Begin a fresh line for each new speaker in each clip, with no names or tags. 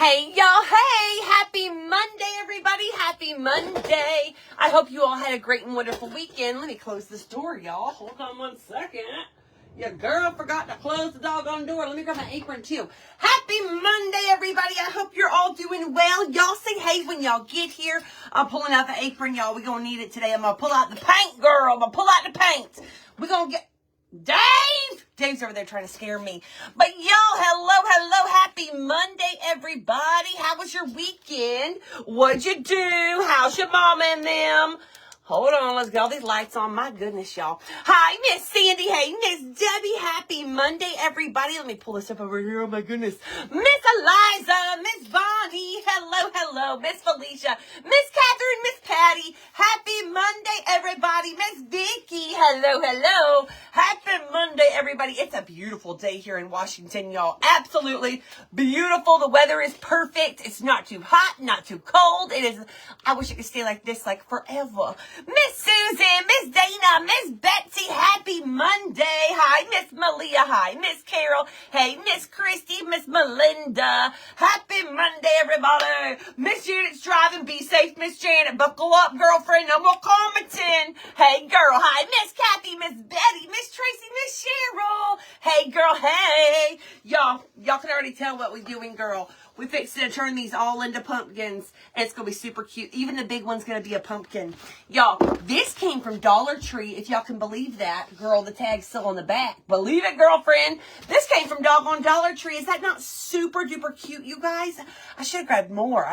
Hey, y'all. Hey, happy Monday, everybody. Happy Monday. I hope you all had a great and wonderful weekend. Let me close this door, y'all. Hold on one second. Your girl forgot to close the doggone door. Let me grab my apron, too. Happy Monday, everybody. I hope you're all doing well. Y'all say hey when y'all get here. I'm pulling out the apron, y'all. We're going to need it today. I'm going to pull out the paint, girl. I'm going to pull out the paint. We're going to get... Dave! Dave's over there trying to scare me. But y'all, hello. Happy Monday, everybody. How was your weekend? What'd you do? How's your mama and them? Hold on, let's get all these lights on. My goodness, y'all. Hi, Miss Sandy. Hey, Miss Debbie. Happy Monday, everybody. Let me pull this up over here. Oh, my goodness. Miss Eliza. Miss Bonnie. Hello. Miss Felicia. Miss Catherine. Miss Patty. Happy Monday, everybody. Miss Vicky. Hello. Happy Monday, everybody. It's a beautiful day here in Washington, y'all. Absolutely beautiful. The weather is perfect. It's not too hot, not too cold. It is, I wish it could stay like this, like forever. Miss Susan, Miss Dana, Miss Betsy, happy Monday. Hi, Miss Malia. Hi, Miss Carol. Hey, Miss Christy, Miss Melinda. Happy Monday, everybody. Miss Janet's driving. Be safe, Miss Janet. Buckle up, girlfriend. No more commenting. Hey, girl. Hi, Miss Kathy, Miss Betty, Miss Tracy, Miss Cheryl. Hey, girl. Hey. Y'all can already tell what we're doing, girl. We fixed to turn these all into pumpkins, and it's going to be super cute. Even the big one's going to be a pumpkin. Y'all, this came from Dollar Tree, if y'all can believe that. Girl, the tag's still on the back. Believe it, girlfriend. This came from doggone Dollar Tree. Is that not super duper cute, you guys? I should have grabbed more.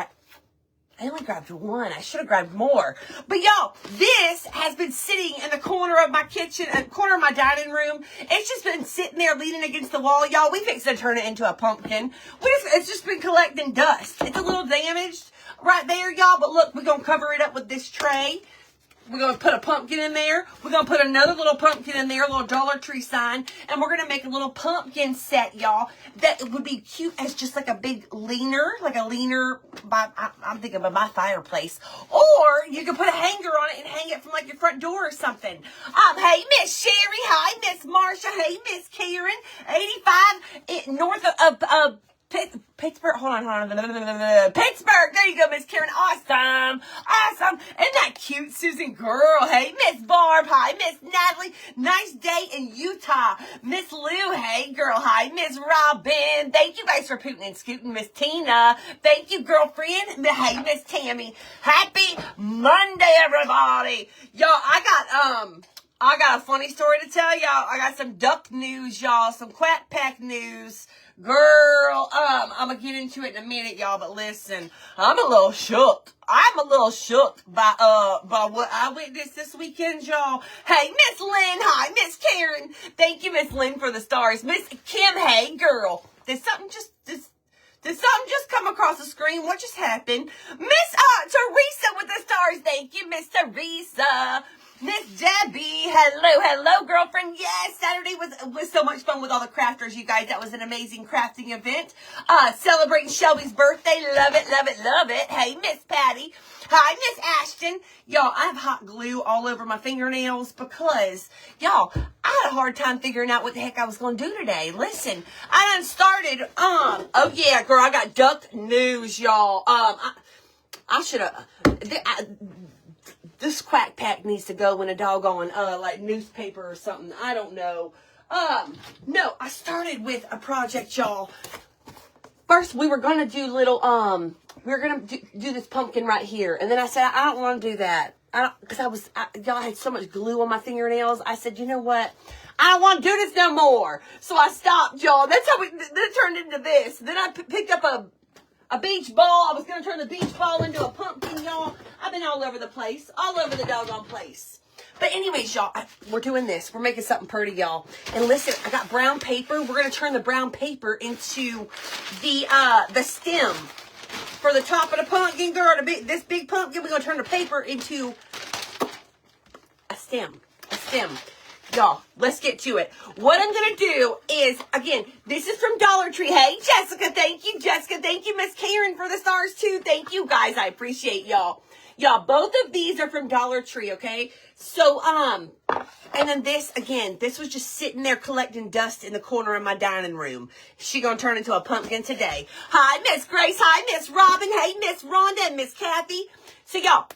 I only grabbed one. I should have grabbed more. But y'all, this has been sitting in the corner of my kitchen, corner of my dining room. It's just been sitting there leaning against the wall, y'all. We fixed to turn it into a pumpkin. It's just been collecting dust. It's a little damaged right there, y'all. But look, we're going to cover it up with this tray. We're going to put a pumpkin in there. We're going to put another little pumpkin in there, a little Dollar Tree sign. And we're going to make a little pumpkin set, y'all, that would be cute as just like a big leaner, I'm thinking of my fireplace. Or you could put a hanger on it and hang it from like your front door or something. Hey, Miss Sherry. Hi, Miss Marsha. Hey, Miss Karen. 85 north of Pittsburgh, hold on. Pittsburgh, there you go, Miss Karen. Awesome. Isn't that cute, Susan? Girl, hey, Miss Barb. Hi, Miss Natalie. Nice day in Utah. Miss Lou, hey, girl. Hi, Miss Robin. Thank you guys for pooting and scooting. Miss Tina. Thank you, girlfriend. Hey, Miss Tammy. Happy Monday, everybody. Y'all, I got a funny story to tell y'all. I got some duck news, y'all. Some quack pack news. Girl, I'm gonna get into it in a minute, y'all, but listen, I'm a little shook. By what I witnessed this weekend, y'all. Hey, Miss Lynn, hi, Miss Karen. Thank you, Miss Lynn, for the stars. Miss Kim, hey, girl. Did something just come across the screen? What just happened? Miss Teresa with the stars. Thank you, Miss Teresa. Miss Debbie, hello, girlfriend. Yes, Saturday was so much fun with all the crafters, you guys. That was an amazing crafting event. Celebrating Shelby's birthday. Love it. Hey, Miss Patty. Hi, Miss Ashton. Y'all, I have hot glue all over my fingernails because, y'all, I had a hard time figuring out what the heck I was going to do today. Listen, I done started, oh yeah, girl, I got duck news, y'all. I should have, this quack pack needs to go in a doggone, like newspaper or something. I don't know. No, I started with a project, y'all. First, we were going to do little, we were going to do this pumpkin right here. And then I said, I don't want to do that. Because y'all had so much glue on my fingernails. I said, you know what? I don't want to do this no more. So I stopped, y'all. That's how then it turned into this. Then I picked up a beach ball. I was going to turn the beach ball into a pumpkin, y'all. I've been all over the place. All over the doggone place. But anyways, y'all, we're doing this. We're making something pretty, y'all. And listen, I got brown paper. We're going to turn the brown paper into the stem. For the top of the pumpkin, girl, this big pumpkin, we're going to turn the paper into a stem. Y'all, let's get to it. What I'm going to do is, again, this is from Dollar Tree. Hey, Jessica, thank you. Jessica, thank you. Miss Karen for the stars, too. Thank you, guys. I appreciate y'all. Y'all, both of these are from Dollar Tree, okay? So, and then this, again, this was just sitting there collecting dust in the corner of my dining room. She gonna turn into a pumpkin today. Hi, Miss Grace. Hi, Miss Robin. Hey, Miss Rhonda and Miss Kathy. So, y'all,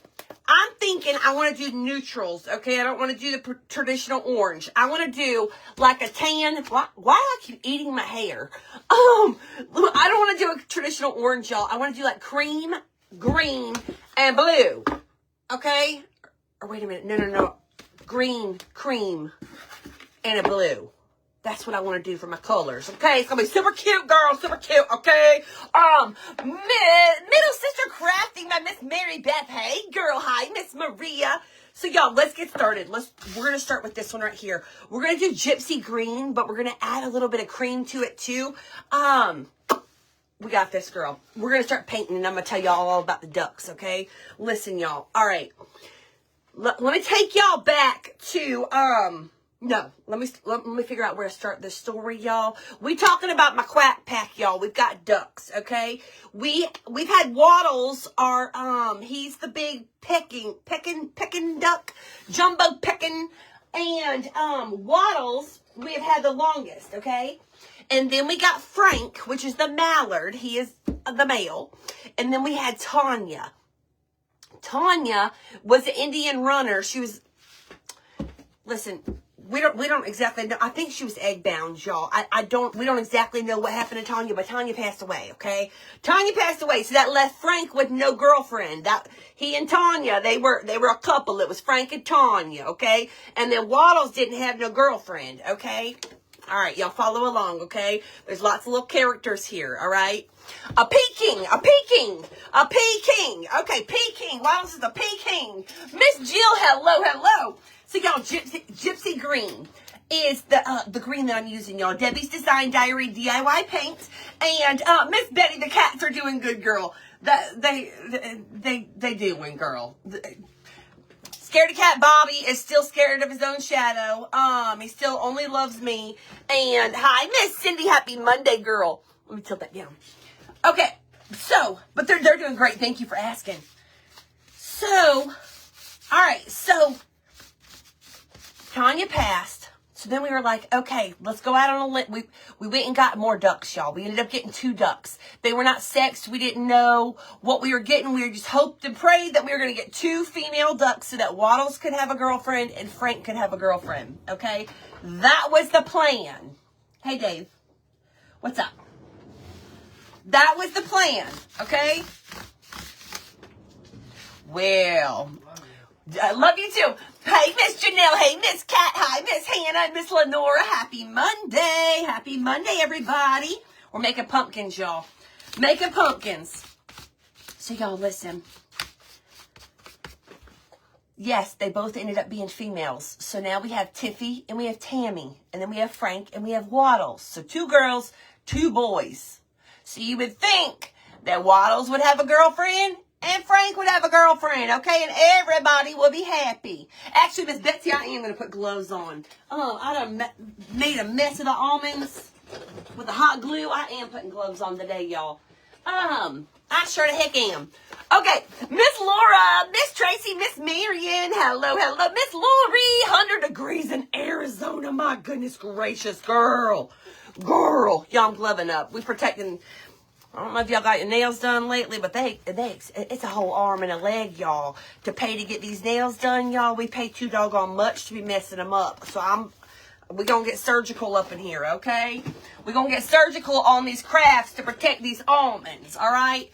I'm thinking I want to do neutrals, okay? I don't want to do the traditional orange. I want to do like a tan. Why I keep eating my hair? I don't want to do a traditional orange, y'all. I want to do like cream, green, and blue, okay? Or wait a minute. No. Green, cream, and a blue. That's what I want to do for my colors, okay? It's going to be super cute, girl. Super cute, okay? Middle Sister Crafting by Miss Mary Beth. Hey, girl. Hi, Miss Maria. So, y'all, let's get started. We're going to start with this one right here. We're going to do gypsy green, but we're going to add a little bit of cream to it, too. We got this, girl. We're going to start painting, and I'm going to tell y'all all about the ducks, okay? Listen, y'all. All right. Let me take y'all back to, no, let me figure out where to start this story, y'all. We talking about my quack pack, y'all. We've got ducks, okay? We've had Waddles, he's the big pecking duck, jumbo pecking, and, Waddles, we have had the longest, okay? And then we got Frank, which is the mallard. He is the male. And then we had Tanya. Tanya was an Indian runner. She was, listen, we don't exactly know. I think she was egg bound, y'all. We don't exactly know what happened to Tanya, but Tanya passed away, okay? Tanya passed away, so that left Frank with no girlfriend. He and Tanya, they were a couple. It was Frank and Tanya, okay? And then Waddles didn't have no girlfriend, okay? All right, y'all follow along, okay? There's lots of little characters here, all right? A Peking. Okay, Peking. Waddles is a Peking. Miss Jill, hello. So, y'all, Gypsy Green is the green that I'm using, y'all. Debbie's Design Diary DIY paint. And Miss Betty, the cats are doing good, girl. They doing, girl. Scaredy Cat Bobby is still scared of his own shadow. He still only loves me. And hi, Miss Cindy. Happy Monday, girl. Let me tilt that down. Okay, so, but they're doing great. Thank you for asking. So, all right, so Tanya passed. So then we were like, okay, let's go out on a limb. We went and got more ducks, y'all. We ended up getting 2 ducks. They were not sexed. We didn't know what we were getting. We were just hoped and prayed that we were going to get 2 female ducks so that Waddles could have a girlfriend and Frank could have a girlfriend, okay? That was the plan. Hey, Dave. What's up? That was the plan, okay? Well, I love you too. Hey, Miss Janelle. Hey, Miss Kat. Hi, Miss Hannah and Miss Lenora. Happy Monday. Happy Monday, everybody. We're making pumpkins, y'all. Making pumpkins. So, y'all, listen. Yes, they both ended up being females. So now we have Tiffy and we have Tammy. And then we have Frank and we have Waddles. So 2 girls, 2 boys. So you would think that Waddles would have a girlfriend and Frank would have a girlfriend, okay? And everybody will be happy. Actually, Miss Betsy, I am going to put gloves on. I done made a mess of the almonds with the hot glue. I am putting gloves on today, y'all. I sure the heck am. Okay, Miss Laura, Miss Tracy, Miss Marion, hello. Miss Lori, 100 degrees in Arizona. My goodness gracious, girl. Y'all, I'm gloving up. We protecting, I don't know if y'all got your nails done lately, but it's a whole arm and a leg, y'all. To pay to get these nails done, y'all, we pay too doggone much to be messing them up. So we're going to get surgical up in here, okay? We're going to get surgical on these crafts to protect these almonds, all right?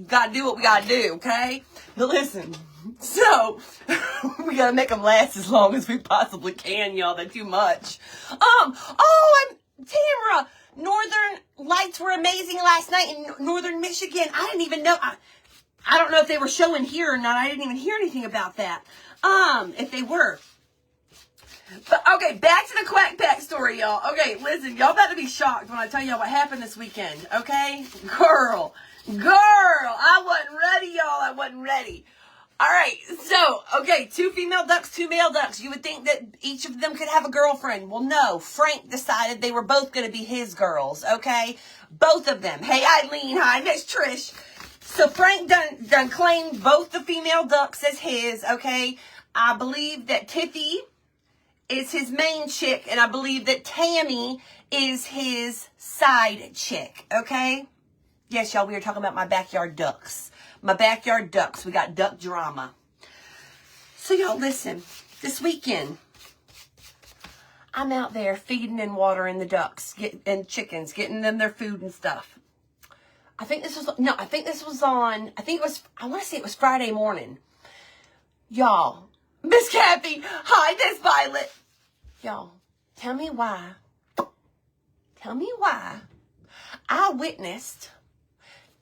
Got to do what we got to do, okay? But listen, so we got to make them last as long as we possibly can, y'all. They're too much. Tamara, Northern Lights were amazing last night in Northern Michigan. I didn't even know. I don't know if they were showing here or not. I didn't even hear anything about that. If they were. But, okay, back to the Quack Pack story, y'all. Okay, listen, y'all about to be shocked when I tell y'all what happened this weekend, okay? Girl, I wasn't ready, y'all. I wasn't ready. All right, so, okay, 2 female ducks, 2 male ducks. You would think that each of them could have a girlfriend. Well, no. Frank decided they were both going to be his girls, okay? Both of them. Hey, Eileen. Hi, Miss Trish. So Frank done claimed both the female ducks as his, okay? I believe that Tiffy is his main chick, and I believe that Tammy is his side chick, okay? Yes, y'all, we were talking about my backyard ducks. My backyard ducks. We got duck drama. So y'all, listen. This weekend, I'm out there feeding and watering the ducks and chickens, getting them their food and stuff. I want to say it was Friday morning. Y'all, Miss Kathy, hi, this Violet. Y'all, tell me why I witnessed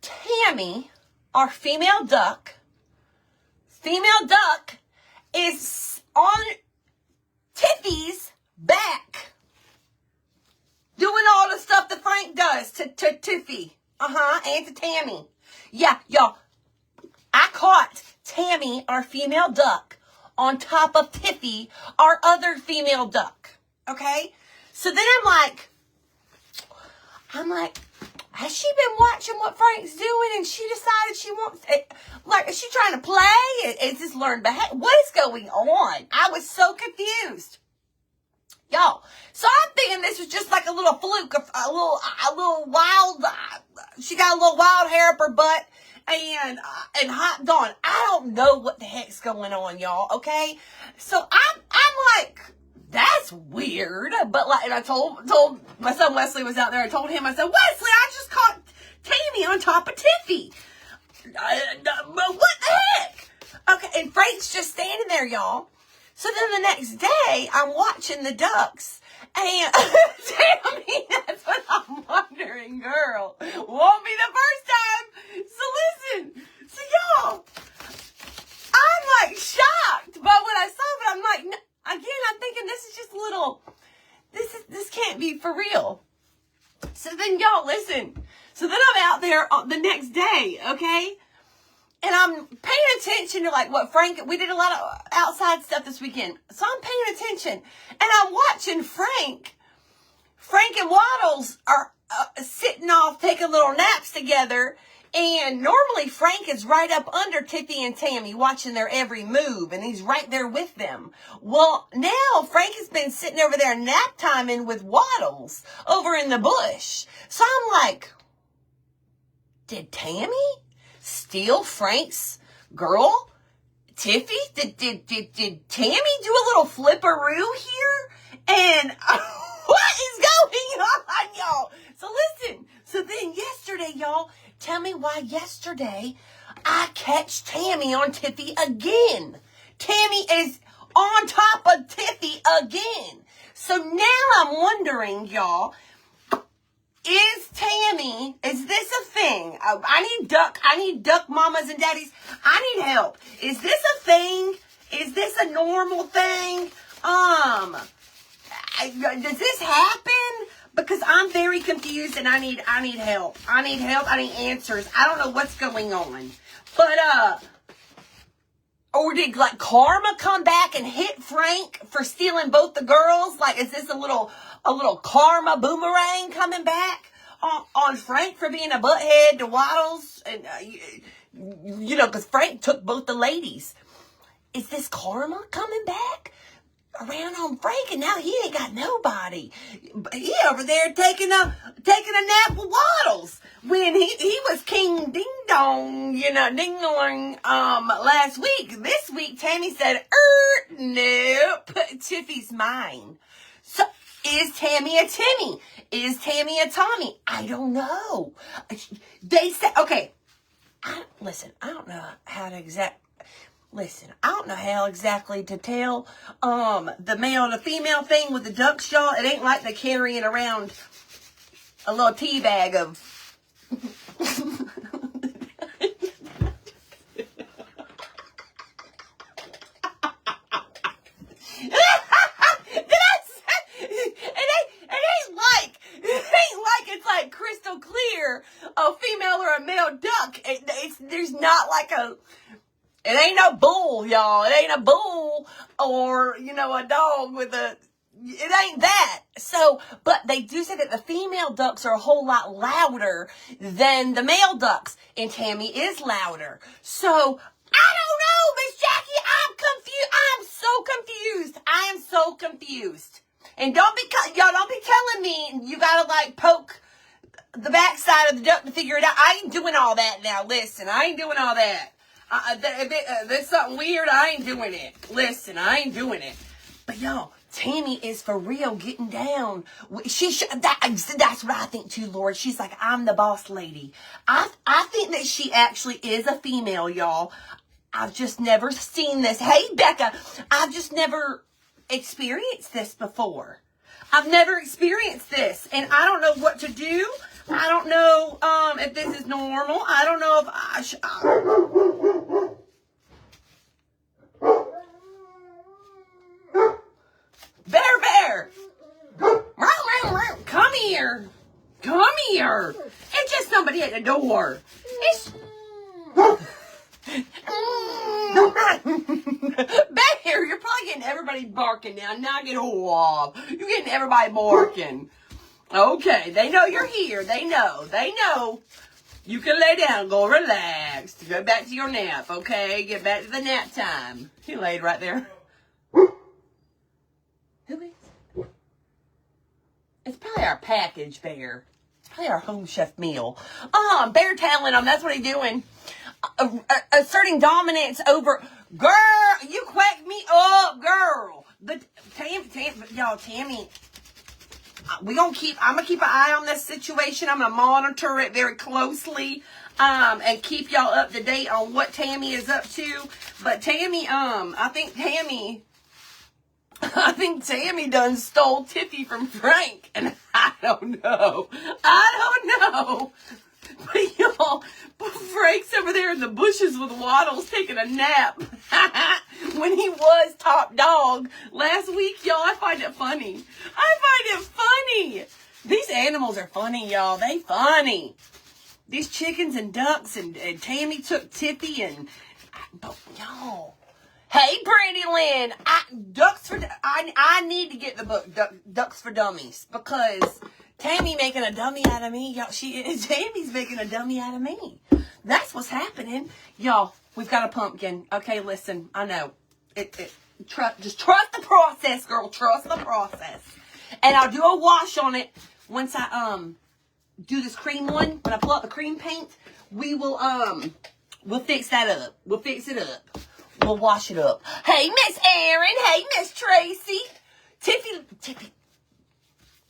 Tammy, our female duck is on Tiffy's back doing all the stuff that Frank does to Tiffy. And to Tammy. Yeah, y'all, I caught Tammy, our female duck, on top of Tiffy, our other female duck. Okay? So then I'm like, has she been watching what Frank's doing and she decided she wants it? Like, is she trying to play? Is this learned behavior? What is going on? I was so confused. Y'all, so I'm thinking this was just like a little fluke, a little wild, she got a little wild hair up her butt and hopped on. I don't know what the heck's going on, y'all, okay? So I'm like, that's weird, but like, and I told my son Wesley was out there, I told him, I said, Wesley, I just caught Tammy on top of Tiffy. But what the heck? Okay, and Frank's just standing there, y'all. So then the next day, I'm watching the ducks, and Tammy, that's what I'm wondering, girl. Won't be the first time. So listen, so y'all, I'm like shocked by what I saw, but I'm like, again, I'm thinking this is just a little, this can't be for real. So then y'all, listen. So then I'm out there the next day, okay? And I'm paying attention to like what Frank, we did a lot of outside stuff this weekend. So I'm paying attention and I'm watching Frank and Waddles are sitting off, taking little naps together. And normally Frank is right up under Tiffy and Tammy watching their every move. And he's right there with them. Well, now Frank has been sitting over there nap timing with Waddles over in the bush. So I'm like, did Tammy steal Frank's girl, Tiffy? Did Tammy do a little flipperoo here? And what is going on, y'all? So listen. So then yesterday, y'all, tell me why yesterday I catch Tammy on Tiffy again. Tammy is on top of Tiffy again. So now I'm wondering, y'all, is this a thing? I need duck mamas and daddies. I need help. Is this a thing? Is this a normal thing? Does this happen? Because I'm very confused and I need help. I need answers. I don't know what's going on. But, or did like karma come back and hit Frank for stealing both the girls? Like, is this a little karma boomerang coming back on Frank for being a butthead to Waddles? And, because Frank took both the ladies. Is this karma coming back around on Frank? And now he ain't got nobody. He over there taking a nap with Waddles when he was King Ding Dong, ding dong, last week. This week, Tammy said, nope, Tiffy's mine. So, is Tammy a Timmy? Is Tammy a Tommy? I don't know. They said, okay, I don't know how exactly to tell the male and the female thing with the ducks, y'all. It ain't like they're carrying around a little tea bag of it's like crystal clear a female or a male duck. There's not like it ain't no bull, y'all. It ain't a bull or, a dog with a it ain't that. So, but they do say that the female ducks are a whole lot louder than the male ducks, and Tammy is louder. So, I don't know, Miss Jackie. I'm confused. I'm so confused. I am so confused. And y'all don't be telling me you gotta like poke the backside of the duck to figure it out. I ain't doing all that now. Listen, I ain't doing all that. If there's something weird, I ain't doing it. Listen, I ain't doing it. But y'all, Tammy is for real getting down. That's what I think too, Lord. She's like, I'm the boss lady. I think that she actually is a female, y'all. I've just never seen this. Hey, Becca, I've just never experienced this before. I've never experienced this, and I don't know what to do. I don't know if this is normal. I don't know if I should. Bear. Come here. Come here. It's just somebody at the door. It's... Bear, you're probably getting everybody barking now. Knock it off. You're getting everybody barking. Okay, they know you're here. They know. You can lay down, go relax. Go back to your nap, okay? Get back to the nap time. He laid right there. Who is it? It's probably our package, Bear. It's probably our home chef meal. Bear telling them, that's what he's doing. Asserting dominance over, girl, you quacked me up, girl. But Tammy, I'm gonna keep an eye on this situation. I'm gonna monitor it very closely, and keep y'all up to date on what Tammy is up to. But Tammy, I think Tammy done stole Tiffy from Frank, and I don't know. But y'all, Frank's over there in the bushes with Waddles taking a nap when he was top dog last week, y'all. I find it funny. These animals are funny, y'all. They funny. These chickens and ducks, and Tammy took Tiffy, and y'all. Hey, Brandy Lynn, I need to get the book Ducks for Dummies, because Tammy making a dummy out of me, y'all. Tammy's making a dummy out of me. That's what's happening, y'all. We've got a pumpkin. Okay, listen, I know just trust the process, girl. Trust the process, and I'll do a wash on it once I do this cream one. When I pull out the cream paint, we'll fix that up. We'll fix it up. We'll wash it up. Hey, Miss Erin. Hey, Miss Tracy. Tiffy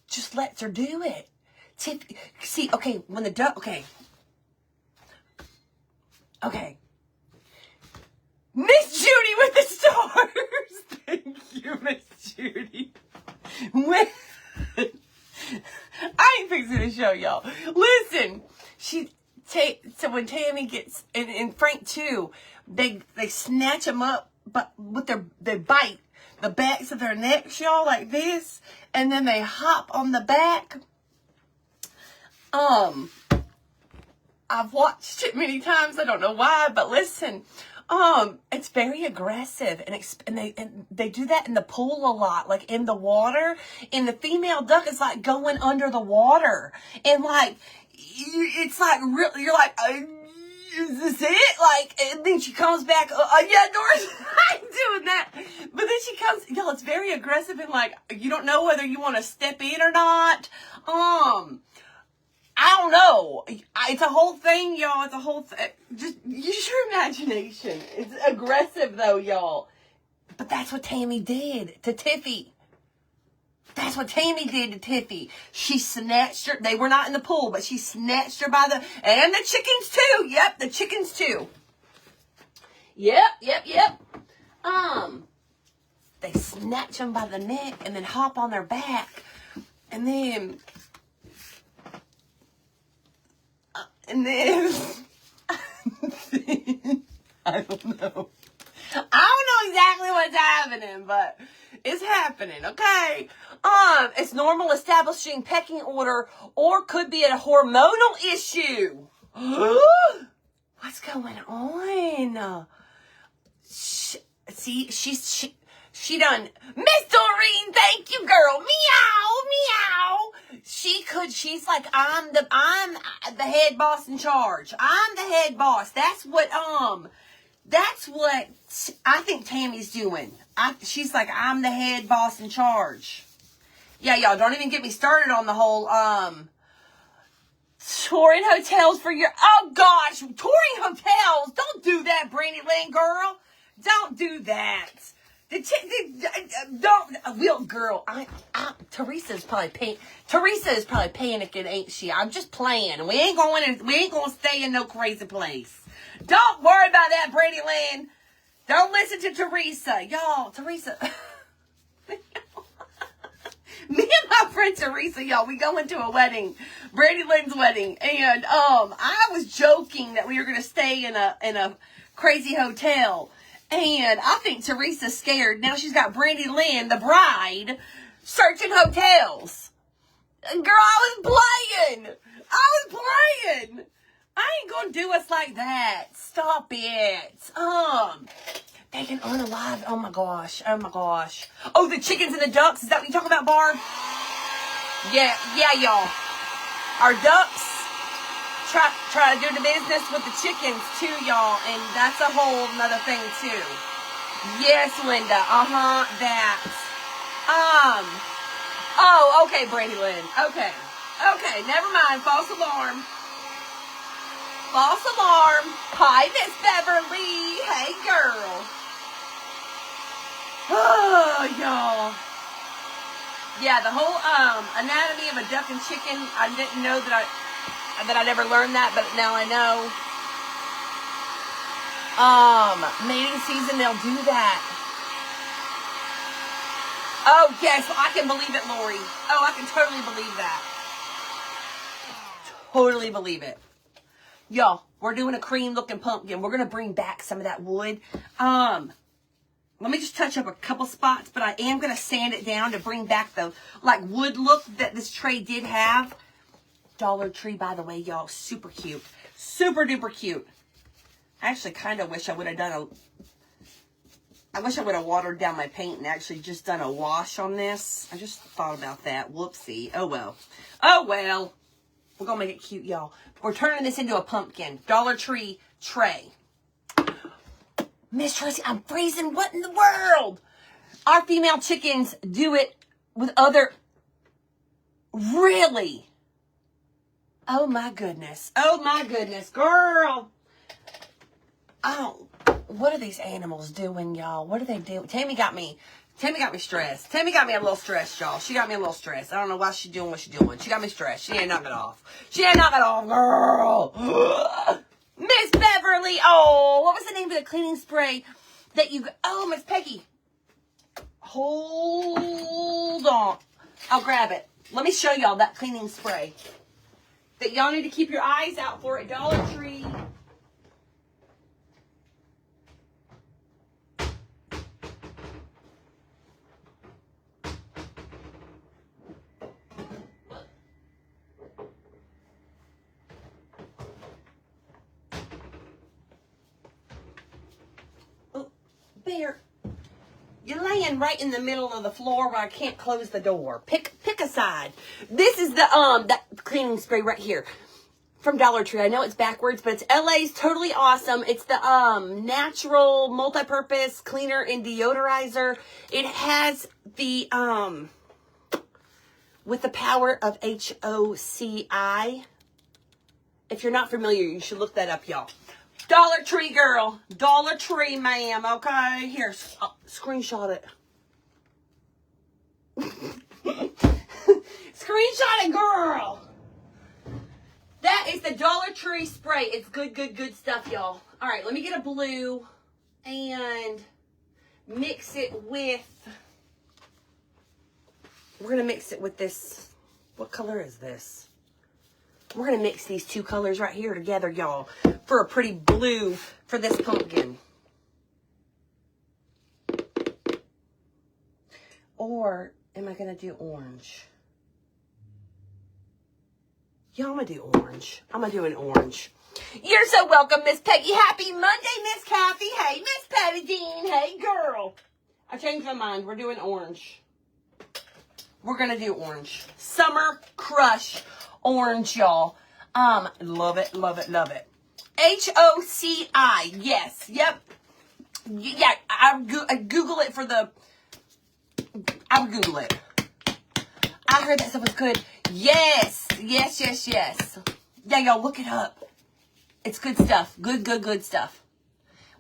just lets her do it. Tiffy, see, okay, when the duck, okay. Miss Judy with the stars. Thank you, Miss Judy. I ain't fixing to show y'all. Listen, so when Tammy gets, and Frank too, they snatch them up, but with they bite the backs of their necks, y'all, like this, and then they hop on the back. I've watched it many times. I don't know why, but listen, it's very aggressive, and they do that in the pool a lot, like in the water. And the female duck is like going under the water, and like it's like real. You're like, is this it? Like, and then she comes back. Yeah, Doris, I'm doing that. But then she comes. Y'all, it's very aggressive, and like you don't know whether you want to step in or not. I don't know. It's a whole thing, y'all. It's a whole thing. Just use your imagination. It's aggressive, though, y'all. But that's what Tammy did to Tiffy. That's what Tammy did to Tiffy. She snatched her. They were not in the pool, but she snatched her by the... And the chickens, too. Yep, the chickens, too. Yep. They snatch them by the neck and then hop on their back. And then... I don't know exactly what's happening, but it's happening, okay? It's normal establishing pecking order, or could be a hormonal issue. What's going on? See, She done, Miss Doreen, thank you, girl. Meow, meow. She's like, I'm the head boss in charge. I'm the head boss. That's what I think Tammy's doing. She's like, I'm the head boss in charge. Yeah, y'all, don't even get me started on the whole, touring hotels for your, oh gosh, touring hotels. Don't do that, Brandy Lynn, girl. Don't do that. Girl, Teresa is probably panicking, ain't she? I'm just playing. We ain't going to stay in no crazy place. Don't worry about that, Brandy Lynn. Don't listen to Teresa. Y'all, Teresa. Me and my friend Teresa, y'all, we go into a wedding, Brandy Lynn's wedding, and I was joking that we were gonna stay in a crazy hotel, and I think Teresa's scared. Now she's got Brandy Lynn, the bride, searching hotels. And girl, I was playing. I ain't gonna do us like that. Stop it. They can unalive. Oh my gosh. Oh, the chickens and the ducks. Is that what you talking about, Barb? Yeah, y'all. Our ducks try to do the business with the chickens too, y'all, and that's a whole nother thing too. Yes, Linda. That. Oh, okay, Brandy Lynn. Okay, never mind. False alarm. Hi, Miss Beverly. Hey, girl. Oh, y'all. Yeah, the whole anatomy of a duck and chicken. I didn't know that I never learned that, but now I know. Mating season, they'll do that. Oh, yes, I can believe it, Lori. Oh, I can totally believe that. Totally believe it. Y'all, we're doing a cream-looking pumpkin. We're going to bring back some of that wood. Let me just touch up a couple spots, but I am going to sand it down to bring back the, wood look that this tray did have. Dollar Tree, by the way, y'all. Super cute. Super duper cute. I actually kind of wish I would have watered down my paint and actually just done a wash on this. I just thought about that. Whoopsie. Oh, well. We're going to make it cute, y'all. We're turning this into a pumpkin. Dollar Tree tray. Miss Tracy, I'm freezing. What in the world? Our female chickens do it with other... Really? Oh, my goodness. Girl. Oh, what are these animals doing, y'all? What are they doing? Tammy got me stressed. Tammy got me a little stressed, y'all. She got me a little stressed. I don't know why she's doing what she's doing. She got me stressed. She ain't knock it off. Girl. Miss Beverly. Oh, what was the name of the cleaning spray that you... Oh, Miss Peggy. Hold on. I'll grab it. Let me show y'all that cleaning spray that y'all need to keep your eyes out for at Dollar Tree. Bear, you're laying right in the middle of the floor where I can't close the door. Pick a side. This is the that cleaning spray right here from Dollar Tree. I know it's backwards, but it's LA's totally awesome. It's the natural multi-purpose cleaner and deodorizer. It has the with the power of HOCI. If you're not familiar, you should look that up, y'all. Dollar Tree, girl. Dollar Tree, ma'am. Okay, here. Screenshot it. Screenshot it, girl. That is the Dollar Tree spray. It's good stuff, y'all. All right, let me get a blue and mix it with... We're going to mix it with this. What color is this? We're going to mix these two colors right here together, y'all, for a pretty blue for this pumpkin. Or am I going to do orange? Yeah, I'm going to do orange. I'm going to do an orange. You're so welcome, Miss Peggy. Happy Monday, Miss Kathy. Hey, Miss Patty Dean. Hey, girl. I changed my mind. We're doing orange. We're going to do orange. Summer Crush orange, y'all. Love it, love it, love it. HOCI. Yes. Yep. Yeah, I Google it for the... I would Google it. I heard that stuff was good. Yes. Yes, yes, yes. Yeah, y'all, look it up. It's good stuff. Good, good, good stuff.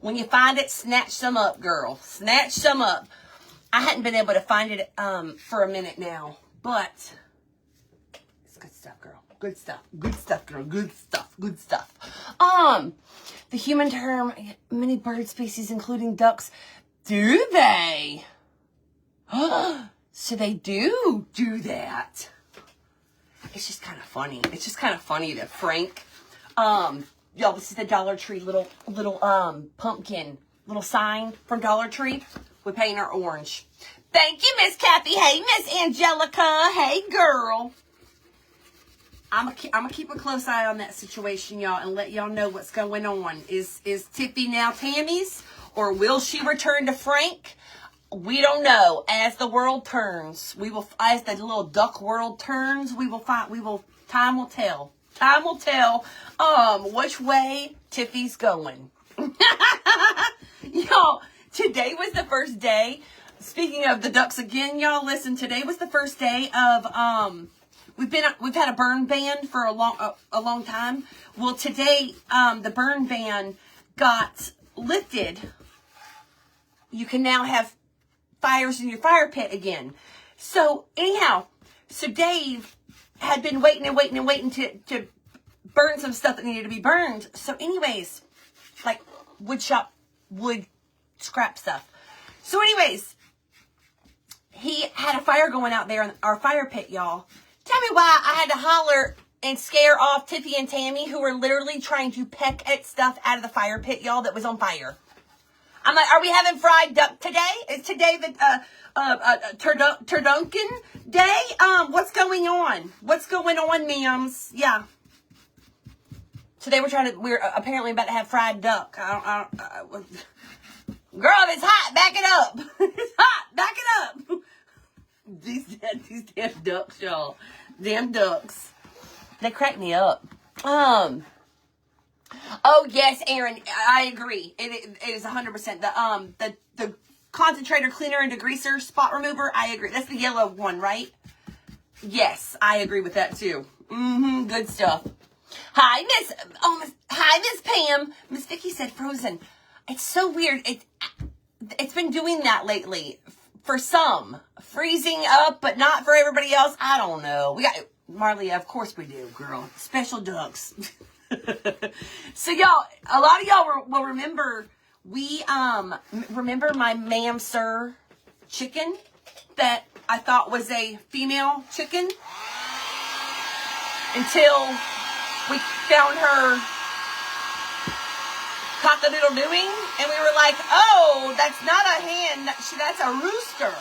When you find it, snatch some up, girl. Snatch some up. I hadn't been able to find it for a minute now, but it's good stuff, girl. Good stuff. Good stuff, girl. Good stuff. Good stuff. The human term, many bird species, including ducks, do they? So they do that. It's just kind of funny. It's just kind of funny to Frank. Y'all, this is the Dollar Tree little pumpkin, little sign from Dollar Tree. We paint our orange. Thank you, Miss Kathy. Hey, Miss Angelica. Hey, girl. I'm gonna keep a close eye on that situation, y'all, and let y'all know what's going on. Is Tiffy now Tammy's, or will she return to Frank? We don't know. As the world turns, as the little duck world turns, time will tell. Time will tell, which way Tiffy's going. Y'all, today was the first day. Speaking of the ducks again, y'all, listen, today was the first day of, we've had a burn ban for a long time. Well, today, the burn ban got lifted. You can now have fires in your fire pit again. So anyhow, Dave had been waiting to burn some stuff that needed to be burned. So anyways, like wood scrap stuff. So anyways, he had a fire going out there in our fire pit, y'all. Tell me why I had to holler and scare off Tiffy and Tammy, who were literally trying to peck at stuff out of the fire pit, y'all, that was on fire. I'm like, are we having fried duck today? Is today the Turduncan day? What's going on? What's going on, ma'ams? Yeah. So we're apparently about to have fried duck. Girl, if it's hot, back it up. It's hot, back it up. These damn ducks, y'all. Damn ducks. They crack me up. Oh yes, Aaron, I agree. It is 100%. The concentrator, cleaner, and degreaser spot remover. I agree. That's the yellow one, right? Yes, I agree with that too. Good stuff. Hi, Miss Pam. Miss Vicky said frozen. It's so weird. It's been doing that lately. For some, freezing up, but not for everybody else. I don't know. We got Marlia. Of course we do, girl. Special ducks. So y'all, a lot of y'all will remember, remember my ma'am sir chicken that I thought was a female chicken until we found her cock-a-doodle-dooing, and we were like, oh, that's not a hen, that's a rooster.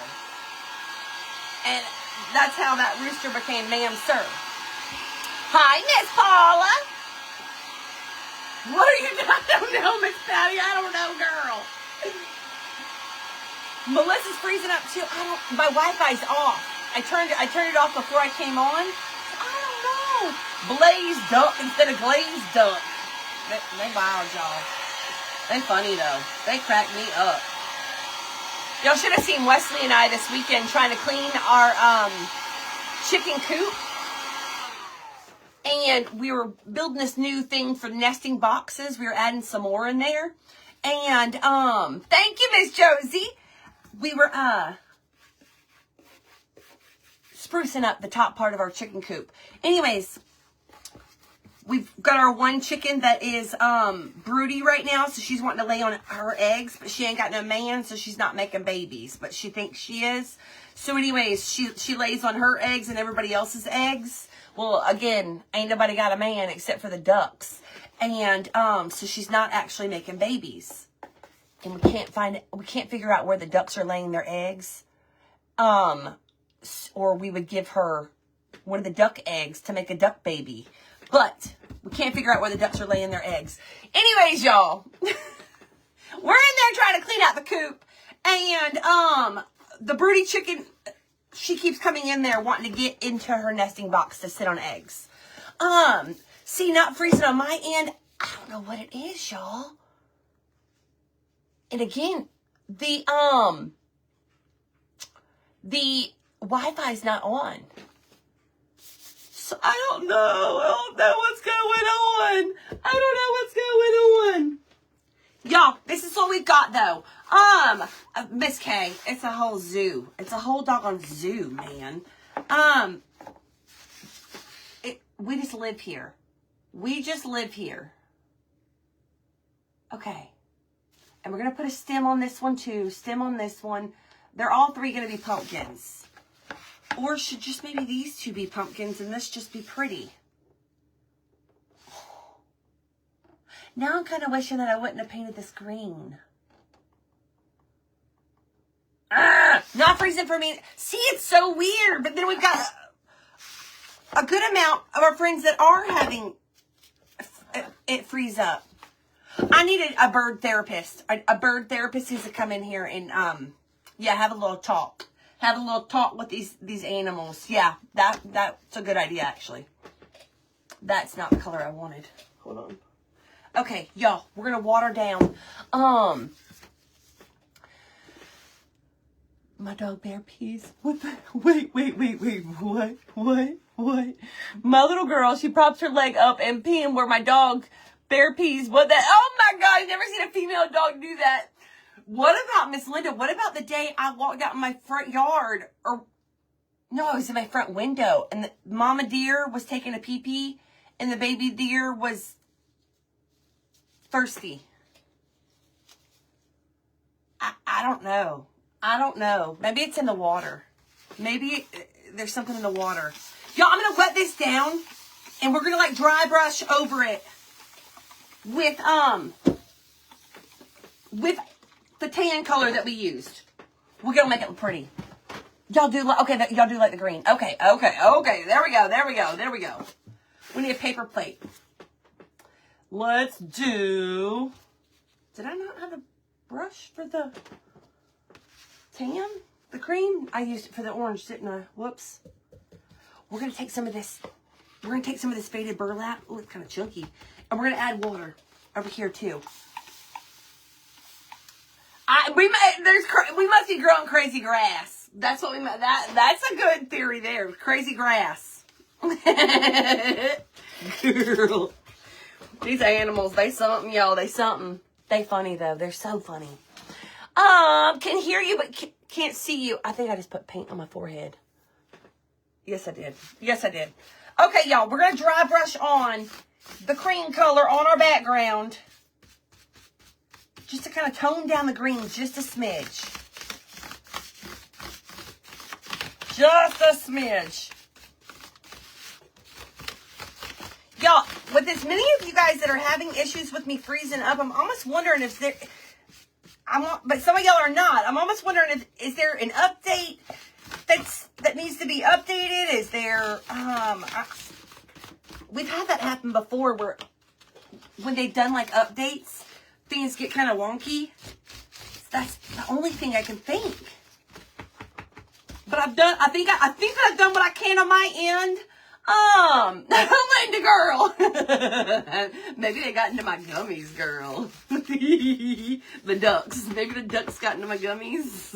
And that's how that rooster became ma'am sir. Hi, Miss Paula. What are you doing? I don't know, Miss Patty. I don't know, girl. Melissa's freezing up too. My Wi-Fi's off. I turned it off before I came on. I don't know. Blazed duck instead of glazed duck. They wild, y'all. They funny though. They crack me up. Y'all should have seen Wesley and I this weekend trying to clean our chicken coop. And we were building this new thing for nesting boxes. We were adding some more in there. And thank you, Miss Josie. We were sprucing up the top part of our chicken coop. Anyways, we've got our one chicken that is broody right now, so she's wanting to lay on her eggs, but she ain't got no man, so she's not making babies, but she thinks she is. So anyways, she lays on her eggs and everybody else's eggs. Well, again, ain't nobody got a man except for the ducks. And so she's not actually making babies. And we can't figure out where the ducks are laying their eggs. Or we would give her one of the duck eggs to make a duck baby. But we can't figure out where the ducks are laying their eggs. Anyways, y'all, we're in there trying to clean out the coop. And the broody chicken, she keeps coming in there wanting to get into her nesting box to sit on eggs. See, not freezing on my end. I don't know what it is, y'all. And again, the Wi-Fi is not on. So I don't know what's going on. I don't know what's going on. Y'all, this is what we've got though. Miss K, it's a whole zoo. It's a whole doggone zoo, man. We just live here. We just live here. Okay. And we're going to put a stem on this one too. Stem on this one. They're all three going to be pumpkins. Or should just maybe these two be pumpkins and this just be pretty? Now I'm kind of wishing that I wouldn't have painted this green. Not freezing for me. See, it's so weird. But then we've got a good amount of our friends that are having it freeze up. I needed a bird therapist. A bird therapist who's to come in here and, yeah, have a little talk. Have a little talk with these animals. Yeah, that's a good idea, actually. That's not the color I wanted. Hold on. Okay, y'all, we're going to water down. My dog Bear Peas. What the? Wait. What? My little girl, she props her leg up and peeing where my dog Bear Peas. What that? Oh my God, I've never seen a female dog do that. What about Miss Linda? What about the day I walked out in my front yard? Or, no, it was in my front window. And the mama deer was taking a pee-pee. And the baby deer was thirsty. I don't know. I don't know. Maybe it's in the water. Maybe there's something in the water. Y'all, I'm going to wet this down. And we're going to like dry brush over it. With the tan color that we used. We're going to make it look pretty. Y'all do like, okay, y'all do like the green. Okay. There we go. We need a paper plate. Let's do, did I not have a brush for the tan? The cream? I used it for the orange, didn't I? Whoops. We're going to take some of this. We're going to take some of this faded burlap. Oh, it's kind of chunky. And we're going to add water over here too. We must be growing crazy grass. That's what that's a good theory there. Crazy grass. Girl. These animals, they something, y'all. They something. They funny though. They're so funny. Can hear you but can't see you. I think I just put paint on my forehead. Yes, I did. Okay, y'all. We're going to dry brush on the cream color on our background. Just to kind of tone down the green just a smidge. Just a smidge. Y'all, with as many of you guys that are having issues with me freezing up, I'm almost wondering if there... but some of y'all are not. I'm almost wondering is there an update that needs to be updated? Is there... we've had that happen before where when they've done like updates, things get kind of wonky. That's the only thing I can think. But I think that I've done what I can on my end. Linda girl. Maybe they got into my gummies, girl. The ducks. Maybe the ducks got into my gummies.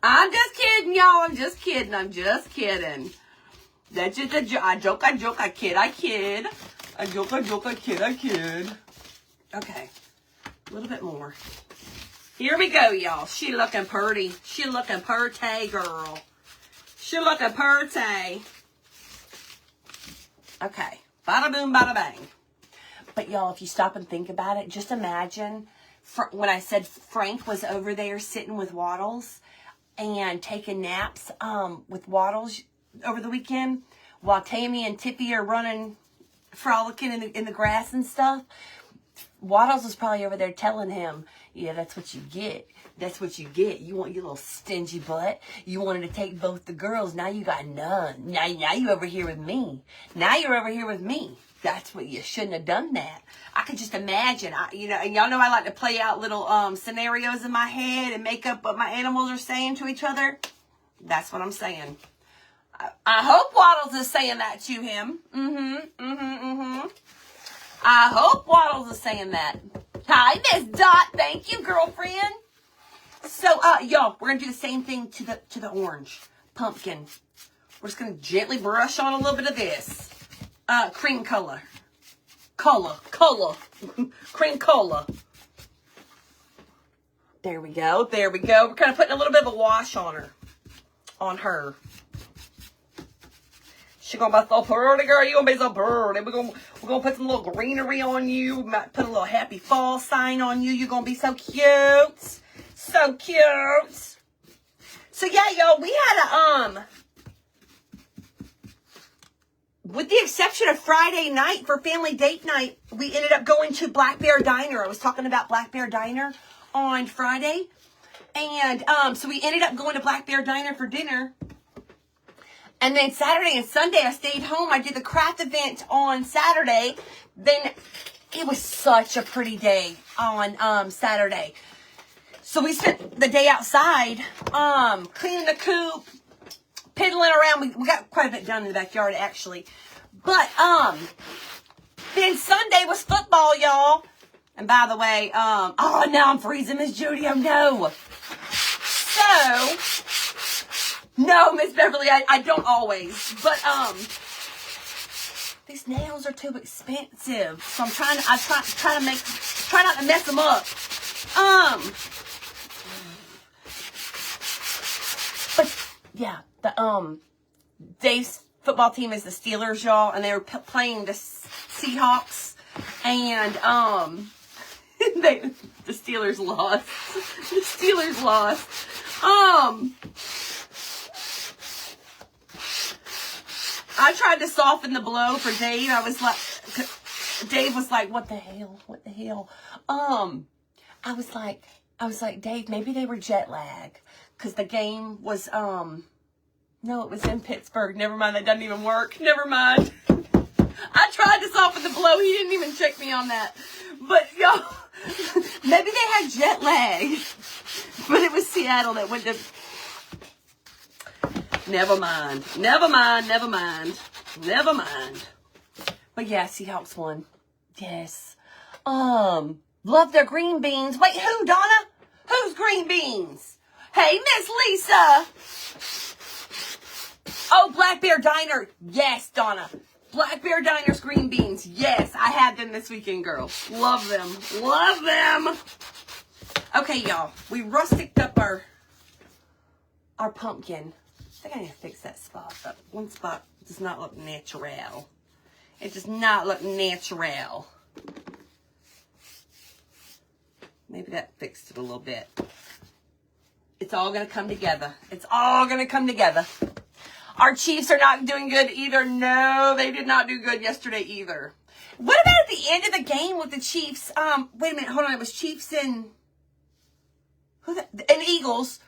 I'm just kidding, y'all. I'm just kidding. That's just a joke. I joke. I kid. I joke. I kid. Okay. A little bit more. Here we go, y'all. She looking pretty. She looking pretty, girl. She looking pretty. Okay. Bada boom, bada bang. But y'all, if you stop and think about it, just imagine when I said Frank was over there sitting with Waddles and taking naps with Waddles over the weekend while Tammy and Tippy are running, frolicking in the grass and stuff. Waddles was probably over there telling him, yeah, that's what you get. That's what you get. You want your little stingy butt. You wanted to take both the girls. Now you got none. Now you over here with me. Now you're over here with me. That's what you shouldn't have done that. I could just imagine, and y'all know I like to play out little scenarios in my head and make up what my animals are saying to each other. That's what I'm saying. I hope Waddles is saying that to him. I hope Waddles is saying that. Hi, Miss Dot. Thank you, girlfriend. So, y'all, we're gonna do the same thing to the orange pumpkin. We're just gonna gently brush on a little bit of this. Cream color. Cream color. There we go. We're kind of putting a little bit of a wash on her. She gonna be so pretty, girl. You gonna be so pretty. We're gonna put some little greenery on you. We might put a little happy fall sign on you. You're gonna be so cute. So cute. So yeah, y'all, we had a with the exception of Friday night for family date night, we ended up going to Black Bear Diner. I was talking about Black Bear Diner on Friday. And so we ended up going to Black Bear Diner for dinner. And then Saturday and Sunday, I stayed home. I did the craft event on Saturday. Then it was such a pretty day on Saturday. So we spent the day outside, cleaning the coop, piddling around. We got quite a bit done in the backyard, actually. But then Sunday was football, y'all. And by the way, now I'm freezing, Miss Judy. Oh, no. So, no, Miss Beverly, I don't always. But, these nails are too expensive. So I'm trying not to mess them up. But, yeah, Dave's football team is the Steelers, y'all, and they were playing the Seahawks, and, the Steelers lost. The Steelers lost. I tried to soften the blow for Dave. Dave was like, what the hell? I was like, Dave, maybe they were jet lag. Because the game was, no, it was in Pittsburgh. Never mind, that doesn't even work. Never mind. I tried to soften the blow. He didn't even check me on that. But, y'all, maybe they had jet lag. But it was Seattle that went to... Never mind. But, yeah, Seahawks won. Yes. Love their green beans. Wait, who, Donna? Who's green beans? Hey, Miss Lisa. Oh, Black Bear Diner. Yes, Donna. Black Bear Diner's green beans. Yes, I had them this weekend, girl. Love them. Okay, y'all. We rusticed up our pumpkin. I think I need to fix that spot. That one spot does not look natural. It does not look natural. Maybe that fixed it a little bit. It's all going to come together. Our Chiefs are not doing good either. No, they did not do good yesterday either. What about at the end of the game with the Chiefs? Wait a minute. Hold on. It was Chiefs and Eagles.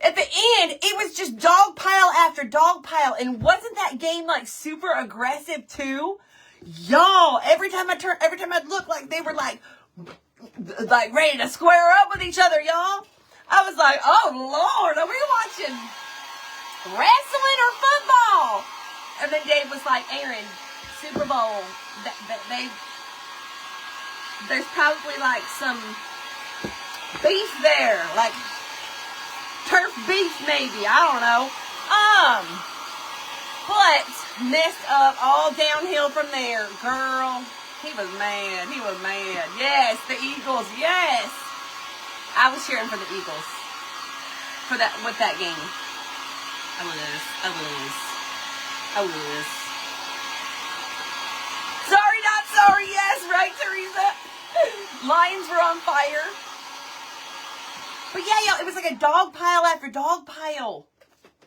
At the end, it was just dog pile after dog pile. And wasn't that game like super aggressive too? Y'all, every time I looked, like they were like ready to square up with each other, y'all. I was like, oh, Lord, are we watching wrestling or football? And then Dave was like, Aaron, Super Bowl, there's probably like some beef there, like turf beef maybe, I don't know. But messed up all downhill from there, girl. He was mad. Yes, the Eagles, yes. I was cheering for the Eagles with that game. I lose. Sorry, not sorry. Yes, right, Teresa. Lions were on fire. But yeah, y'all, it was like a dog pile after dog pile.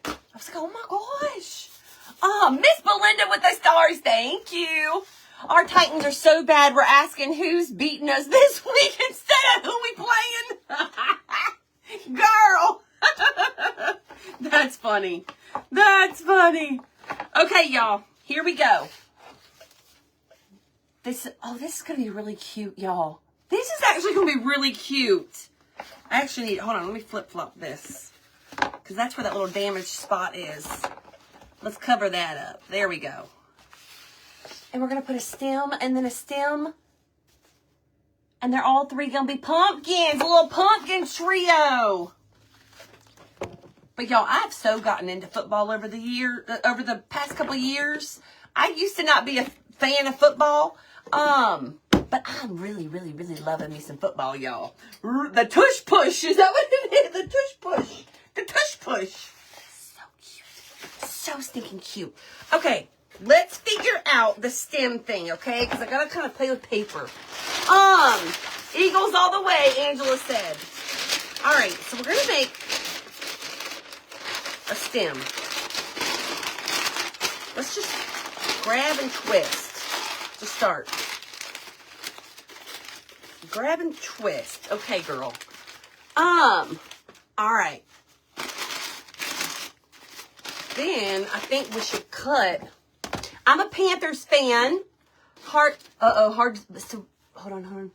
I was like, oh my gosh. Miss Belinda with the stars. Thank you. Our Titans are so bad, we're asking who's beating us this week instead of who we playing. Girl. That's funny. Okay, y'all. Here we go. this is going to be really cute, y'all. This is actually going to be really cute. I actually need, hold on, let me flip-flop this. Because that's where that little damaged spot is. Let's cover that up. There we go. And we're going to put a stem and then a stem. And they're all three going to be pumpkins. A little pumpkin trio. But y'all, I've so gotten into football over the past couple of years. I used to not be a fan of football. But I'm really, really, really loving me some football, y'all. The tush push. Is that what it is? The tush push. The tush push. So cute. So stinking cute. Okay, let's figure out the stem thing, okay? Because I got to kind of play with paper. Eagles all the way, Angela said. All right, so we're going to make a stem. Let's just grab and twist to start. Grab and twist. Okay, girl. All right. Then I think we should cut. I'm a Panthers fan. Hard. So, hold on.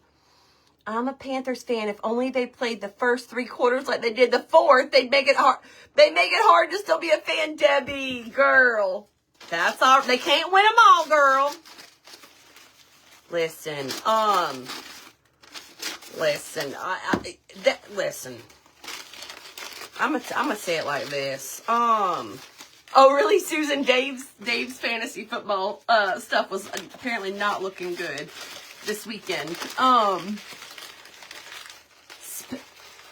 I'm a Panthers fan. If only they played the first 3 quarters like they did the fourth, they'd make it hard. They make it hard to still be a fan, Debbie. Girl. That's all. They can't win them all, girl. Listen. Listen. Listen. I'm gonna say it like this. Oh, really, Susan? Dave's fantasy football stuff was apparently not looking good this weekend.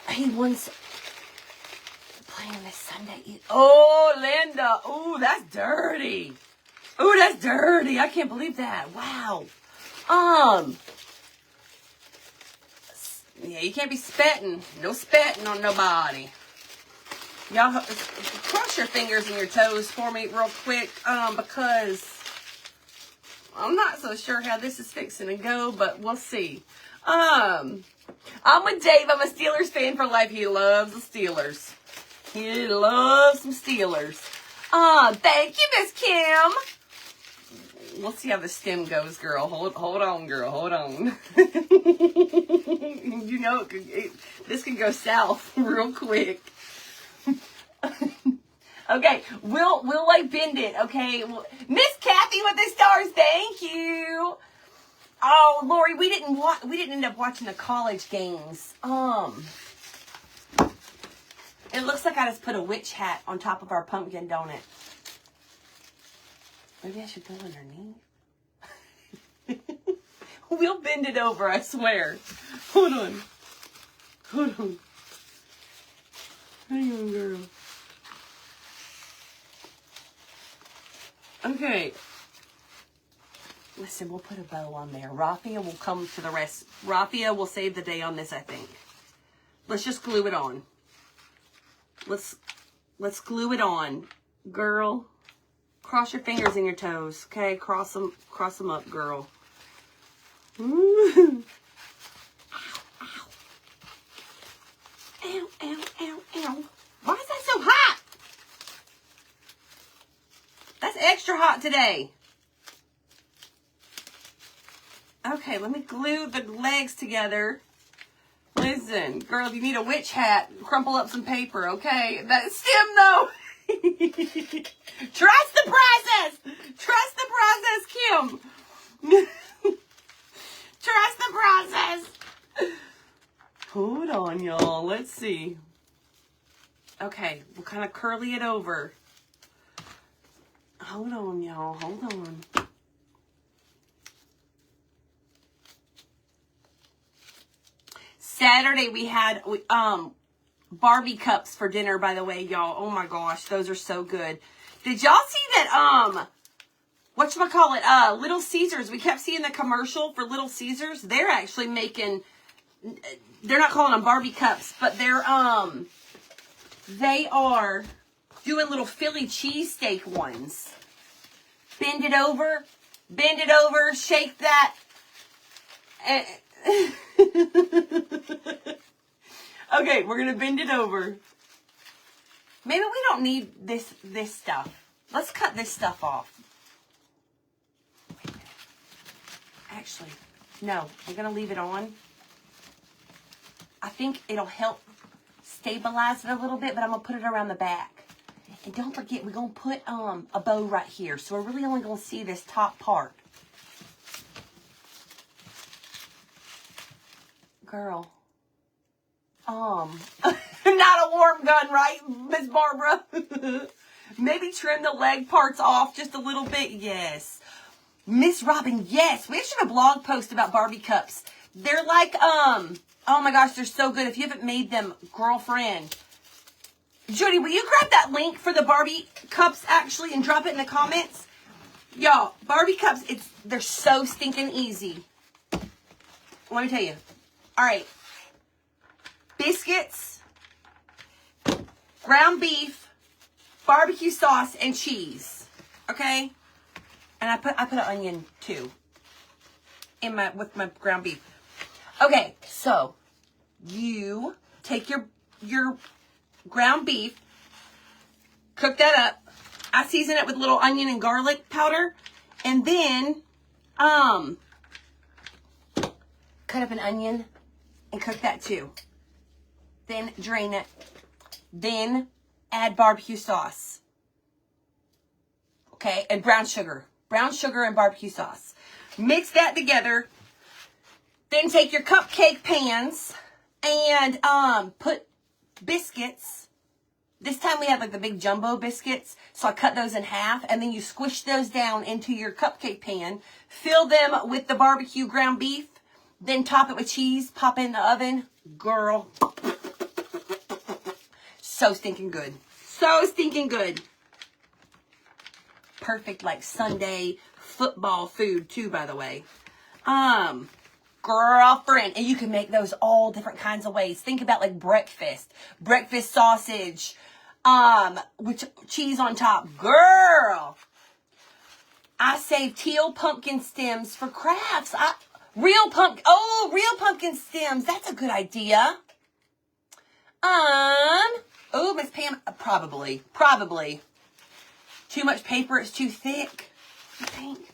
He wants playing this Sunday. Oh, Linda. Oh, that's dirty. Oh, that's dirty. I can't believe that. Wow. Yeah, you can't be spitting. No spitting on nobody. Y'all, cross your fingers and your toes for me real quick, because I'm not so sure how this is fixing to go, but we'll see. I'm with Dave. I'm a Steelers fan for life. He loves the Steelers. He loves some Steelers. Thank you, Miss Kim. We'll see how the stem goes, girl. Hold on, girl. Hold on. You know, this can go south real quick. Okay, we'll like bend it. Okay, Miss Kathy with the stars. Thank you. Oh, Lori, we didn't end up watching the college games. It looks like I just put a witch hat on top of our pumpkin, don't it? Maybe I should go underneath. We'll bend it over, I swear. Hold on. Hang on, girl. Okay. Listen, we'll put a bow on there. Raffia will come to the rest. Raffia will save the day on this, I think. Let's just glue it on. Let's glue it on. Girl, cross your fingers and your toes, okay? Cross them up, girl. Ooh. Ow, ow, ow, ow. Why is that so hot? That's extra hot today. Okay, let me glue the legs together. Listen, girl, if you need a witch hat, crumple up some paper, okay? That stem, though. Trust the process. Trust the process, Kim. Trust the process. Hold on, y'all. Let's see. Okay, we'll kind of curly it over. Hold on, y'all. Hold on. Saturday we had Barbie cups for dinner, by the way, y'all. Oh my gosh, those are so good. Did y'all see that whatchamacallit, Little Caesars? We kept seeing the commercial for Little Caesars. They're actually making, they're not calling them Barbie cups, but they are doing little Philly cheesesteak ones. Bend it over, shake that. Okay, we're gonna bend it over. Maybe we don't need this stuff. Let's cut this stuff off. Actually, no, I'm going to leave it on. I think it'll help stabilize it a little bit, but I'm going to put it around the back. And don't forget, we're going to put a bow right here. So we're really only going to see this top part. Girl. Not a warm gun, right, Miss Barbara? Maybe trim the leg parts off just a little bit. Yes. Miss Robin, yes. We actually have a blog post about Barbie cups. They're like, oh my gosh, they're so good. If you haven't made them, girlfriend. Judy, will you grab that link for the Barbie cups actually and drop it in the comments? Y'all, Barbie cups, they're so stinking easy. Let me tell you. All right. Biscuits, ground beef, barbecue sauce, and cheese. Okay? And I put an onion too with my ground beef. Okay, so you take your ground beef, cook that up. I season it with a little onion and garlic powder, and then cut up an onion and cook that too. Then drain it. Then add barbecue sauce. Okay, and brown sugar. Brown sugar and barbecue sauce. Mix that together. Then take your cupcake pans and put biscuits. This time we have like the big jumbo biscuits. So I cut those in half, and then you squish those down into your cupcake pan. Fill them with the barbecue ground beef. Then top it with cheese. Pop it in the oven. Girl. So stinking good. So stinking good. Perfect like Sunday football food too, by the way. Girlfriend. And you can make those all different kinds of ways. Think about like breakfast. Breakfast sausage. With cheese on top. Girl. I saved teal pumpkin stems for crafts. Real pumpkin stems. That's a good idea. Oh, Miss Pam, probably. Too much paper, it's too thick. I think.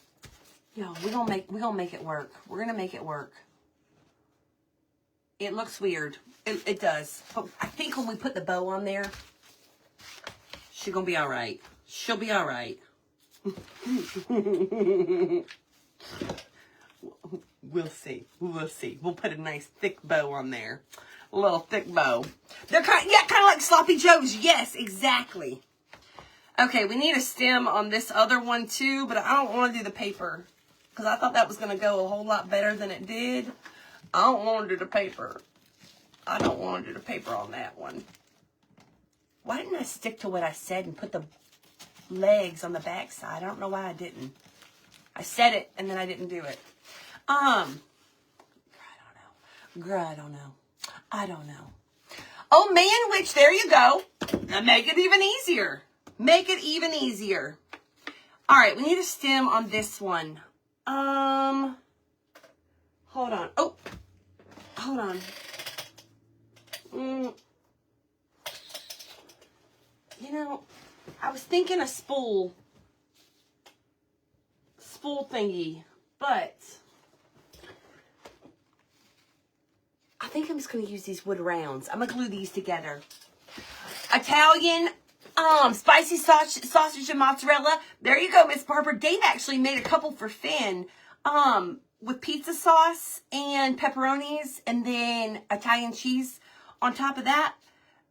Yo, we're gonna make it work. We're gonna make it work. It looks weird. It does. But I think when we put the bow on there, she's gonna be all right. She'll be all right. We'll see. We'll see. We'll put a nice thick bow on there. A little thick bow. They're kind of like sloppy joes. Yes, exactly. Okay, we need a stem on this other one too, but I don't want to do the paper because I thought that was going to go a whole lot better than it did. I don't want to do the paper. I don't want to do the paper on that one. Why didn't I stick to what I said and put the legs on the back side? I don't know why I didn't. I said it and then I didn't do it. I don't know. Oh, man, witch, there you go. Now make it even easier. Make it even easier. All right, we need a stem on this one. Hold on. Oh, hold on. You know, I was thinking a spool thingy, but I think I'm just going to use these wood rounds. I'm going to glue these together. Italian spicy sausage and mozzarella. There you go, Miss Barbara. Dave actually made a couple for Finn with pizza sauce and pepperonis and then Italian cheese on top of that.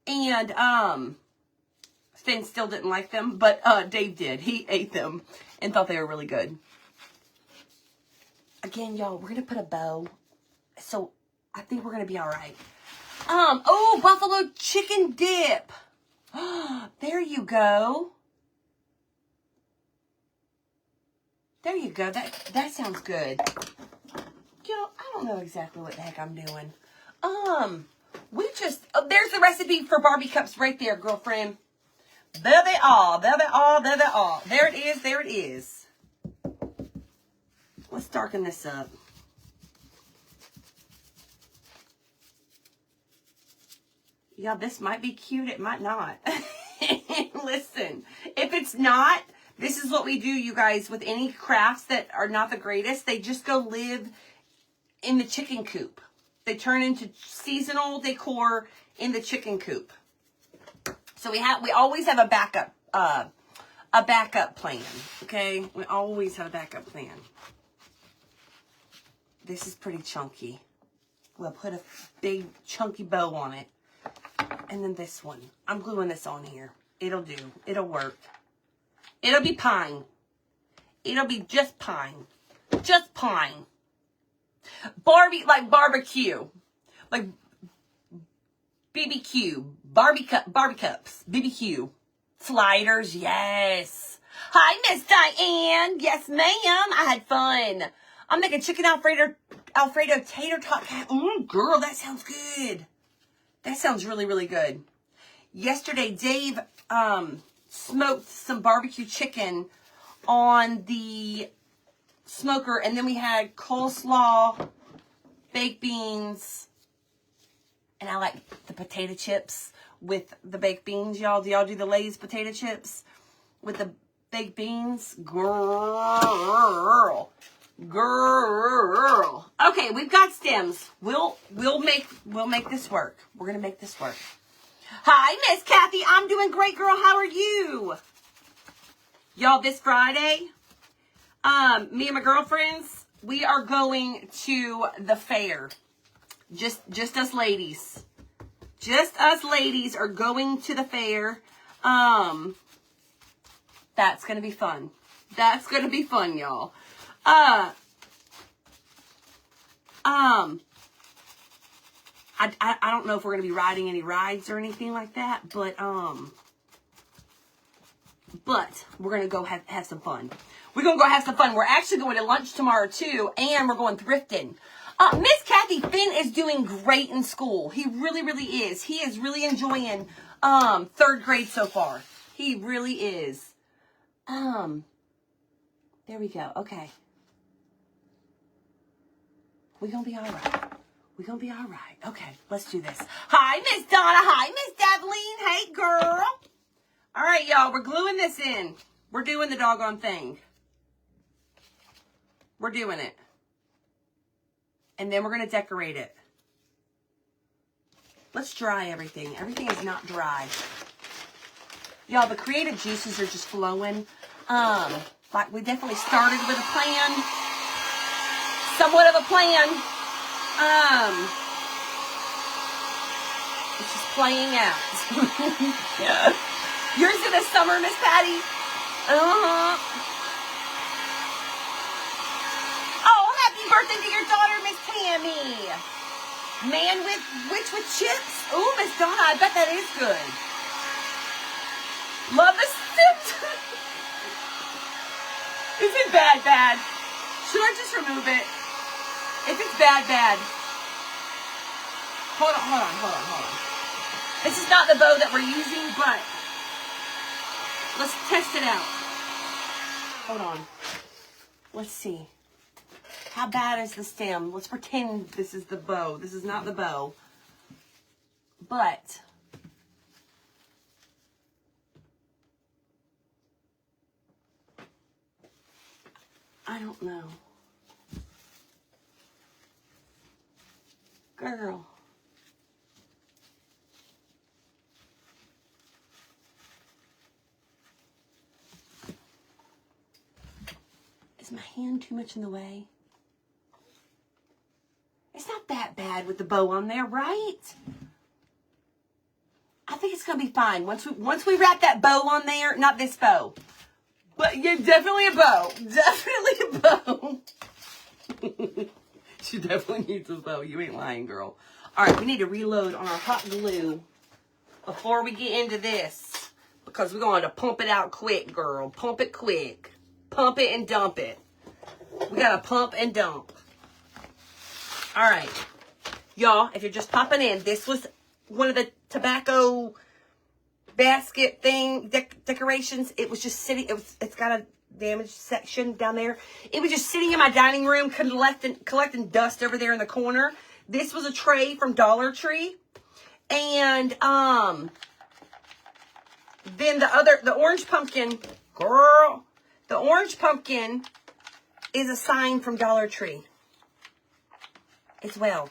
And Finn still didn't like them, but Dave did. He ate them and thought they were really good. Again, y'all, we're going to put a bow. So I think we're going to be all right. Oh, buffalo chicken dip. There you go. There you go. That sounds good. Y'all, I don't know exactly what the heck I'm doing. There's the recipe for Barbie cups right there, girlfriend. There they are. There they are. There they are. There it is. There it is. Let's darken this up. Yeah, this might be cute. It might not. Listen, if it's not, This is what we do, you guys, with any crafts that are not the greatest. They just go live in the chicken coop. They turn into seasonal decor in the chicken coop. So we always have a backup plan, okay? We always have a backup plan. This is pretty chunky. We'll put a big chunky bow on it. And then this one. I'm gluing this on here. It'll do. It'll work. It'll be pine. It'll be just pine. Just pine. Barbie, like barbecue. Like BBQ. Barbie cups. BBQ. Sliders, yes. Hi, Miss Diane. Yes, ma'am. I had fun. I'm making chicken Alfredo tater tot. Ooh, girl, that sounds good. That sounds really, really good. Yesterday, Dave smoked some barbecue chicken on the smoker, and then we had coleslaw, baked beans, and I like the potato chips with the baked beans, y'all. Do y'all do the Lay's potato chips with the baked beans? Girl. Okay, we've got stems. We'll make this work. We're gonna make this work. Hi, Miss Kathy. I'm doing great, girl. How are you? Y'all, this Friday, me and my girlfriends, we are going to the fair. Just us ladies. Just us ladies are going to the fair. That's gonna be fun. That's gonna be fun, y'all. I don't know if we're gonna be riding any rides or anything like that, but we're gonna go have some fun. We're gonna go have some fun. We're actually going to lunch tomorrow too, and we're going thrifting. Miss Kathy Finn is doing great in school. He really, really is. He is really enjoying 3rd grade so far. He really is. There we go. Okay. We're gonna be all right. We're gonna be all right. Okay, let's do this. Hi, Miss Donna. Hi, Miss Daveline. Hey, girl. All right, y'all. We're gluing this in. We're doing the doggone thing. We're doing it. And then we're gonna decorate it. Let's dry everything. Everything is not dry. Y'all, the creative juices are just flowing. Like we definitely started with a plan. Somewhat of a plan. It's just playing out. Yeah. Yours in the summer, Miss Patty. Oh, happy birthday to your daughter, Miss Tammy. Man with chips. Oh, Miss Donna, I bet that is good. Love the stick. Is it bad? Should I just remove it? If it's bad. Hold on. This is not the bow that we're using, but let's test it out. Hold on. Let's see. How bad is the stem? Let's pretend this is the bow. This is not the bow. But I don't know. Girl. Is my hand too much in the way? It's not that bad with the bow on there, right? I think it's gonna be fine. Once we wrap that bow on there, not this bow. But yeah, definitely a bow. Definitely a bow. She definitely needs a bow. You ain't lying, girl. All right, we need to reload on our hot glue before we get into this. Because we're going to pump it out quick, girl. Pump it quick. Pump it and dump it. We got to pump and dump. All right. Y'all, if you're just popping in, this was one of the tobacco basket thing decorations. It was just sitting. It's got a damaged section down there. It was just sitting in my dining room collecting dust over there in the corner. This was a tray from Dollar Tree. And then the orange pumpkin, girl, The orange pumpkin is a sign from Dollar Tree as well.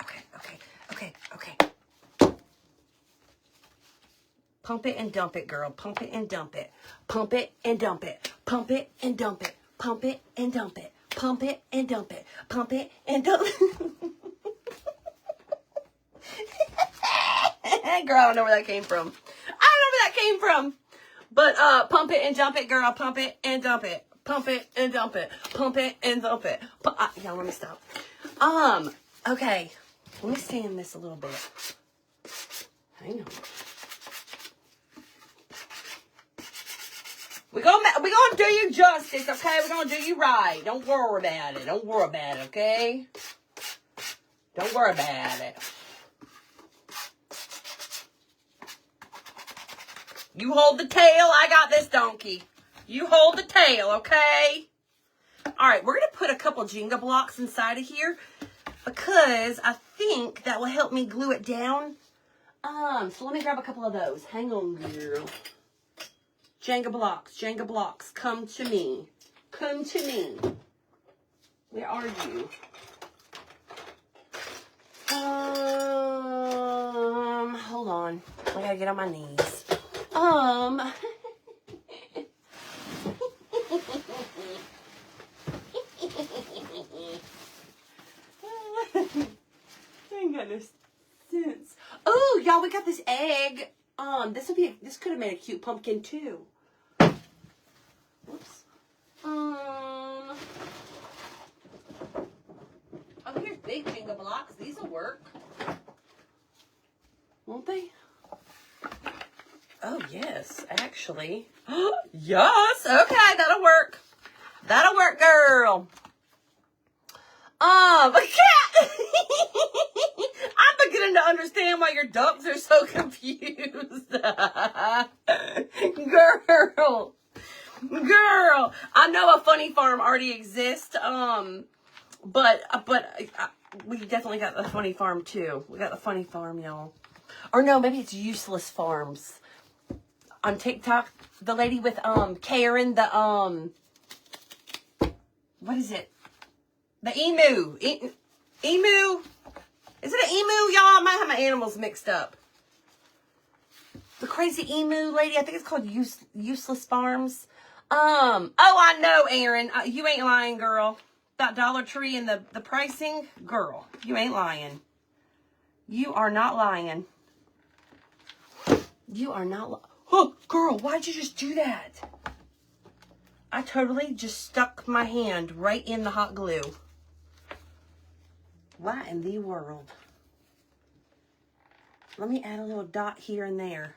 Okay. Pump it and dump it, girl. Pump it and dump it. Pump it and dump it. Pump it and dump it. Pump it and dump it. Pump it and dump it. Pump it and dump it. Girl, I don't know where that came from. But pump it and dump it, girl. Pump it and dump it. Pump it and dump it. Pump it and dump it. Yeah, let me stop. Okay. Let me stand this a little bit. Hang on. We're gonna do you justice, okay? We're gonna do you right. Don't worry about it. Don't worry about it, okay? Don't worry about it. You hold the tail. I got this donkey. You hold the tail, okay? All right, we're going to put a couple Jenga blocks inside of here because I think that will help me glue it down. So let me grab a couple of those. Hang on, girl. Jenga blocks, come to me. Come to me. Where are you? Hold on. I gotta get on my knees. Ain't got no sense. Oh, y'all, we got this egg. This could have made a cute pumpkin too. Whoops. Oh, here's big Jenga blocks. These will work. Won't they? Oh, yes, actually. Yes, okay, that'll work. That'll work, girl. A cat. I'm beginning to understand why your ducks are so confused. Girl. I know a funny farm already exists, but we definitely got the funny farm too. We got the funny farm, y'all. Or no, maybe it's useless farms. On TikTok, the lady with Karen, the what is it? The emu. Emu. Is it an emu, y'all? I might have my animals mixed up. The crazy emu lady, I think it's called Useless Farms. Oh, I know, Aaron. You ain't lying, girl. That Dollar Tree and the pricing, girl, you ain't lying. You are not lying. You are not oh, girl, why'd you just do that? I totally just stuck my hand right in the hot glue. Why in the world? Let me add a little dot here and there.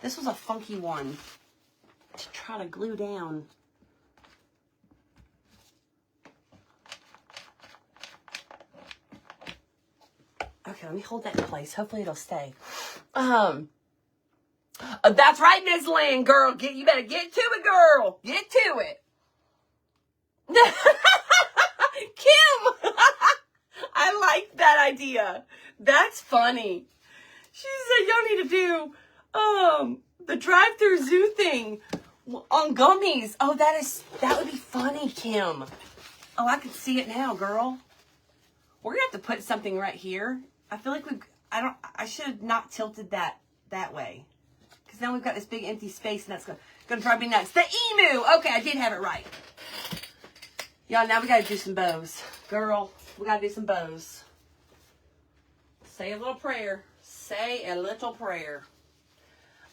This was a funky one to try to glue down. Okay, let me hold that in place. Hopefully it'll stay. That's right, Miss Lynn, girl. You better get to it, girl. Get to it. Kim, I like that idea. That's funny. She said y'all need to do the drive-through zoo thing on gummies. Oh, that would be funny, Kim. Oh, I can see it now, girl. We're gonna have to put something right here. I feel like I should have not tilted that way. Because now we've got this big empty space and that's gonna drive me nuts. The emu! Okay, I did have it right. Y'all, now we gotta do some bows. Girl, we gotta do some bows. Say a little prayer. Say a little prayer.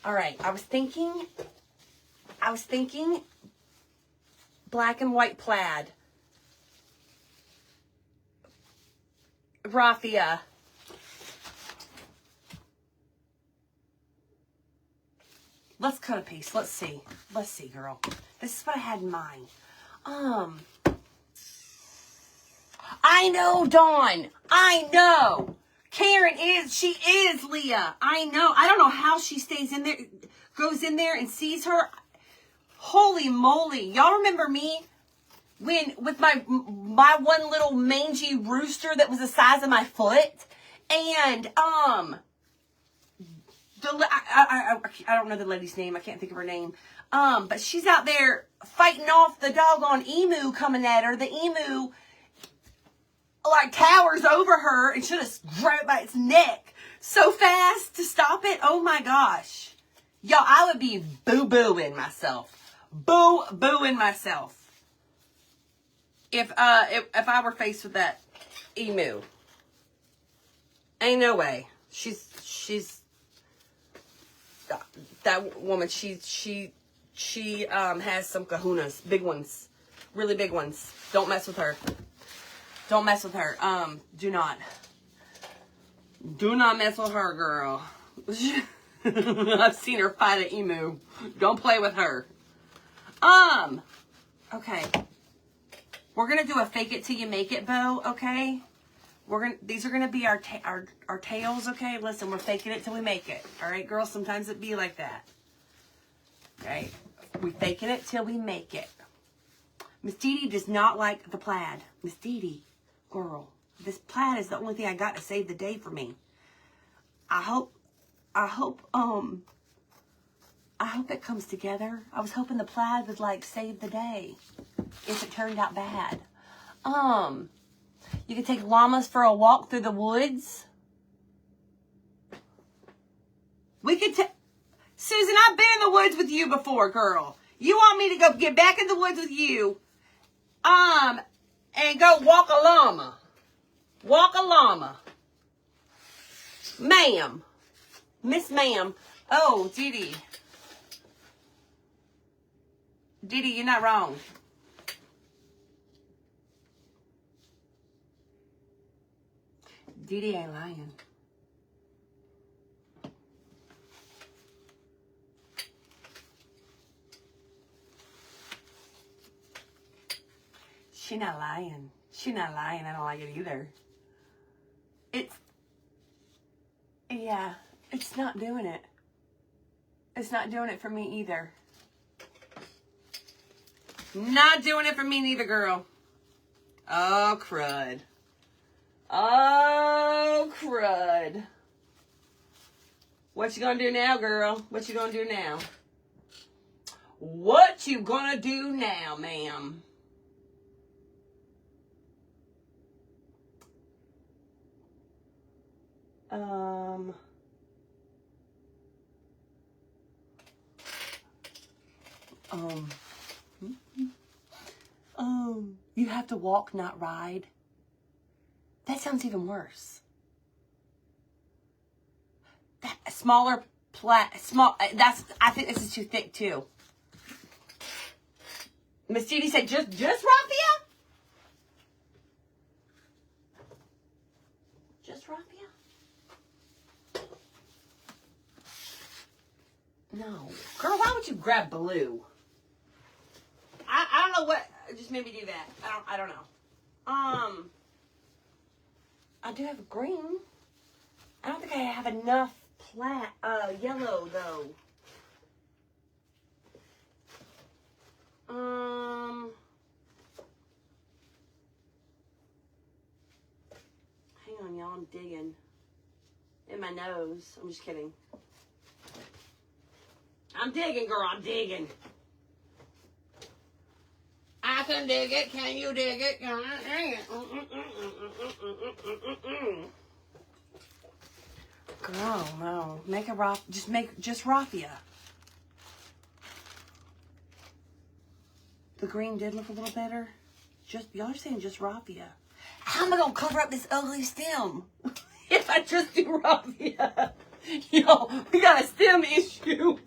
Alright, I was thinking black and white plaid. Raffia. Let's cut a piece. Let's see. Let's see, girl. This is what I had in mind. I know, Dawn. I know. Karen she is Leah. I know. I don't know how she stays in there, goes in there and sees her. Holy moly. Y'all remember me with my one little mangy rooster that was the size of my foot? And, I don't know the lady's name. I can't think of her name. But she's out there fighting off the doggone emu coming at her. The emu, like, towers over her and should have grabbed it by its neck so fast to stop it. Oh, my gosh. Y'all, I would be boo-booing myself. Boo-booing myself. If I were faced with that emu. Ain't no way. She's that woman, she has some kahunas, big ones, really big ones. Don't mess with her. Don't mess with her. Do not mess with her, girl. I've seen her fight an emu. Don't play with her. Okay. We're gonna do a fake it till you make it bow, okay? These are gonna be our tails, okay? Listen, we're faking it till we make it. All right, girls? Sometimes it be like that. Okay? We faking it till we make it. Miss Dee Dee does not like the plaid. Miss Dee Dee, girl, this plaid is the only thing I got to save the day for me. I hope it comes together. I was hoping the plaid would, like, save the day if it turned out bad. You could take llamas for a walk through the woods. We could take... Susan, I've been in the woods with you before, girl. You want me to go get back in the woods with you, and go walk a llama. Walk a llama. Ma'am. Miss Ma'am. Oh, Dee Dee. Dee Dee, you're not wrong. Dee Dee ain't lying. She not lying. She not lying. I don't like it either. Yeah, it's not doing it. It's not doing it for me either. Not doing it for me neither, girl. Oh, crud. Oh, crud. What you gonna do now, girl? What you gonna do now? What you gonna do now, ma'am? You have to walk, not ride. That sounds even worse. That smaller I think this is too thick too. Miss Dee Dee said just raffia? Just raffia? No. Girl, why would you grab blue? I don't know what just made me do that. I don't know. I do have green. I don't think I have enough yellow though. Hang on, y'all. I'm digging in my nose. I'm just kidding. I'm digging, girl. I'm digging. I can dig it. Can you dig it? Can I dig it? Girl, no. Make a just raffia. The green did look a little better. Y'all are saying just raffia. How am I gonna cover up this ugly stem if I just do raffia? Yo, we got a stem issue.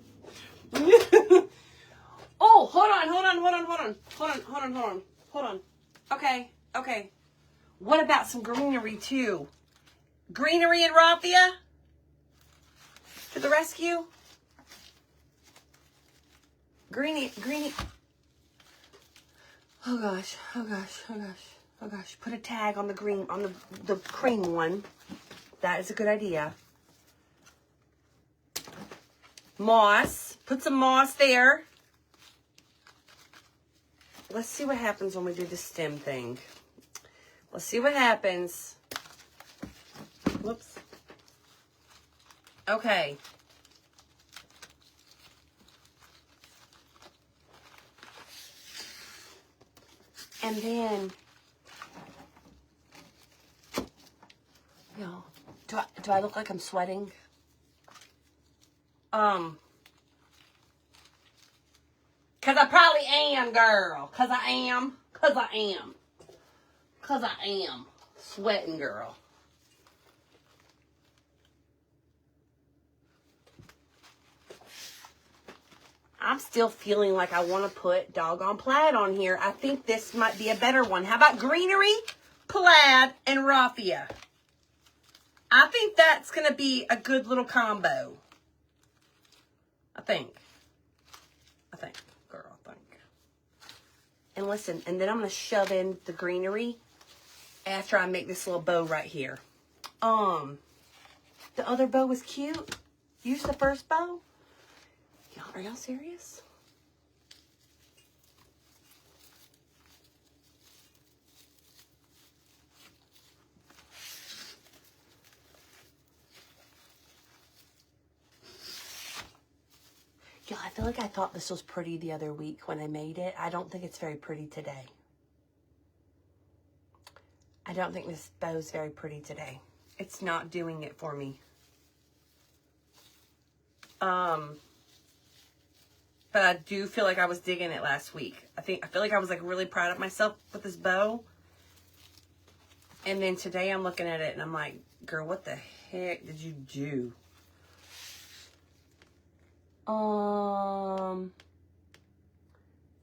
Oh, hold on. Okay. What about some greenery too? Greenery and raffia? To the rescue? Greeny. Oh gosh. Put a tag on the green, on the cream one. That is a good idea. Moss. Put some moss there. Let's see what happens when we do the stem thing. Let's see what happens. Whoops. Okay. And then, do I look like I'm sweating? Cause I probably am, girl. Cause I am sweating, girl. I'm still feeling like I want to put doggone plaid on here. I think this might be a better one. How about greenery, plaid, and raffia? I think that's going to be a good little combo. I think, girl, I think. And listen, and then I'm going to shove in the greenery after I make this little bow right here. The other bow was cute. Use the first bow. Are y'all serious? Y'all, I feel like I thought this was pretty the other week when I made it. I don't think it's very pretty today. I don't think this bow's very pretty today. It's not doing it for me. But I do feel like I was digging it last week. I feel like I was like really proud of myself with this bow. And then today I'm looking at it and I'm like, girl, what the heck did you do? Y'all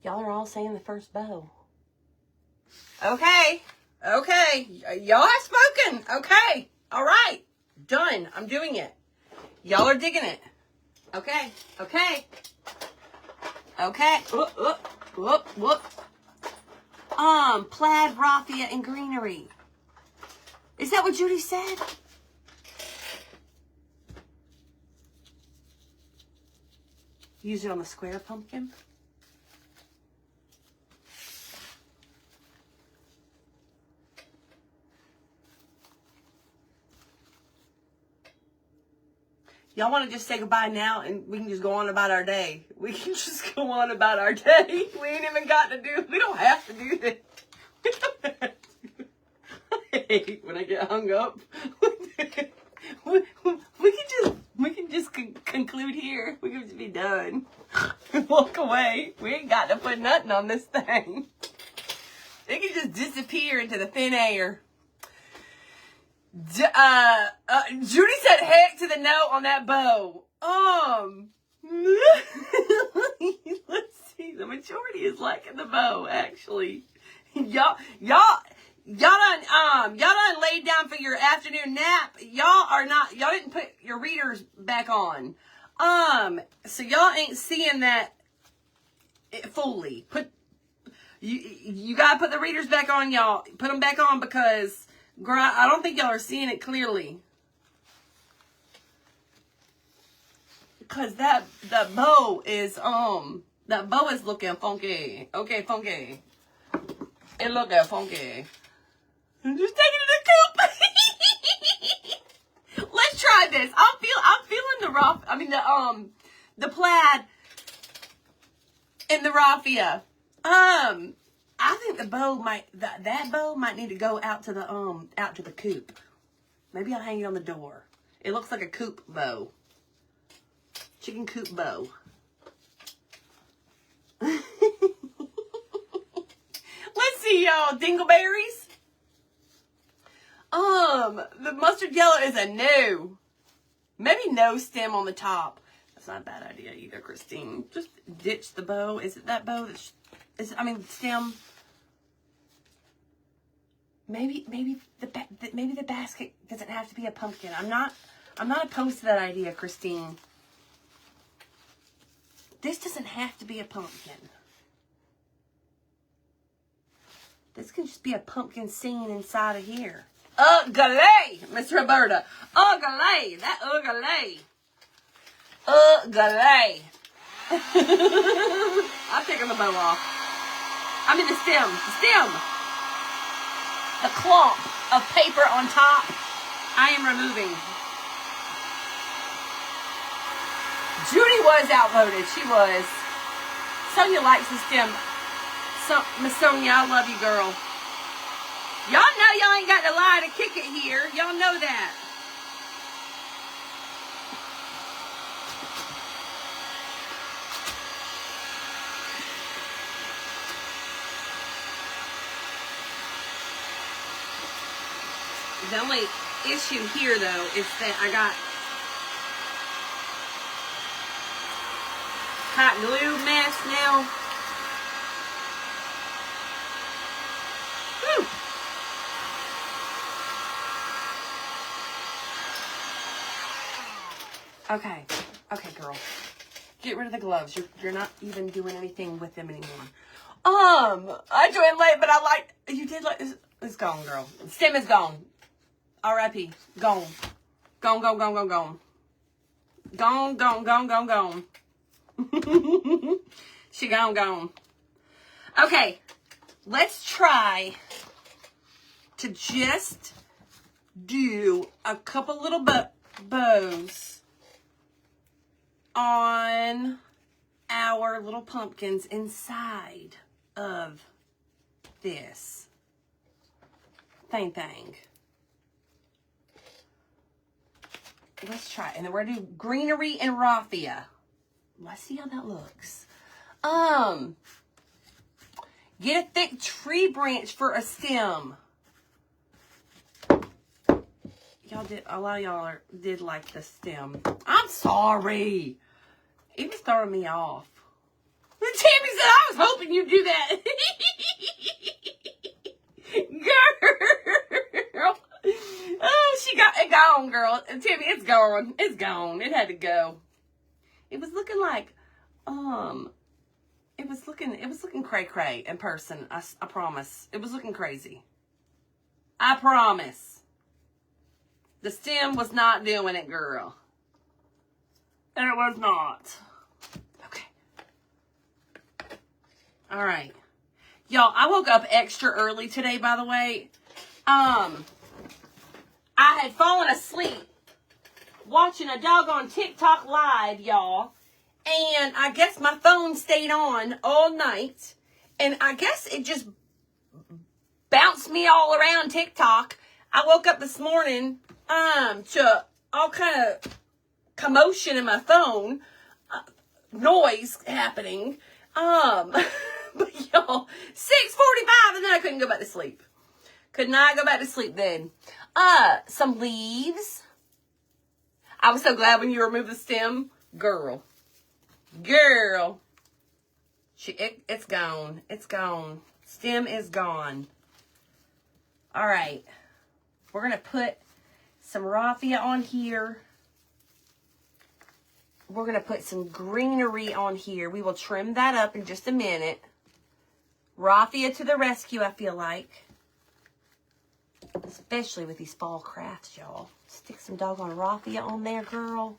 are all saying the first bow. Okay. Y'all have spoken. Okay. All right. Done. I'm doing it. Y'all are digging it. Okay. Whoop. Plaid, raffia, and greenery. Is that what Judy said? Use it on the square pumpkin. Y'all want to just say goodbye now and we can just go on about our day. We can just go on about our day. We ain't even got to do, we don't have to do this. We don't have to. I hate when I get hung up. we can just conclude here. We can just be done. Walk away. We ain't got to put nothing on this thing. It can just disappear into the thin air. Judy said heck to the no on that bow. Let's see. The majority is liking the bow, actually. Y'all done laid down for your afternoon nap. Y'all didn't put your readers back on. So y'all ain't seeing that fully. You gotta put the readers back on, y'all. Put them back on because I don't think y'all are seeing it clearly. Because that bow is looking funky. Okay, funky. It looking funky. I'm just taking it to coop. Let's try this. I'm feeling the plaid and the raffia. I think the bow that bow might need to go out to the coop. Maybe I'll hang it on the door. It looks like a coop bow. Chicken coop bow. Let's see, y'all. Dingleberries. The mustard yellow is a no. Maybe no stem on the top. That's not a bad idea either, Christine. Just ditch the bow. Is it that bow that's... stem. Maybe the basket doesn't have to be a pumpkin. I'm not opposed to that idea, Christine. This doesn't have to be a pumpkin. This can just be a pumpkin scene inside of here. Ugly, Miss Roberta. Ugly. That ugly. Ugly. I'm taking the bow off. I mean the stem. The clump of paper on top, I am removing. Judy was outvoted. She was. Sonia likes the stem. Miss Sonia, I love you, girl. Y'all know y'all ain't got to lie to kick it here. Y'all know that. The only issue here, though, is that I got hot glue mess now. Whew. Okay, girl. Get rid of the gloves. You're not even doing anything with them anymore. I joined late, but I like you did like it's gone, girl. Stem is gone. R.I.P. Gone. Gone. Gone. She gone. Okay, let's try to just do a couple little bows on our little pumpkins inside of this thing. Let's try it. And then we're going to do greenery and raffia. Let's see how that looks. Get a thick tree branch for a stem. A lot of y'all did like the stem. I'm sorry. It was throwing me off. Tammy said, I was hoping you'd do that. Girl. Oh, she got it gone, girl. Tammy, it's gone. It's gone. It had to go. It was looking like, it was looking cray-cray in person. I promise. It was looking crazy. I promise. The stem was not doing it, girl. And it was not. Okay. All right. Y'all, I woke up extra early today, by the way. I had fallen asleep watching a doggone TikTok live, y'all. And I guess my phone stayed on all night. And I guess it just bounced me all around TikTok. I woke up this morning to all kind of commotion in my phone. Noise happening. But y'all, 6:45 and then I couldn't go back to sleep. Could not go back to sleep then. Some leaves. I was so glad when you removed the stem. Girl. It's gone. It's gone. Stem is gone. All right. We're going to put some raffia on here. We're going to put some greenery on here. We will trim that up in just a minute. Raffia to the rescue, I feel like. Especially with these fall crafts, y'all. Stick some doggone raffia on there, girl.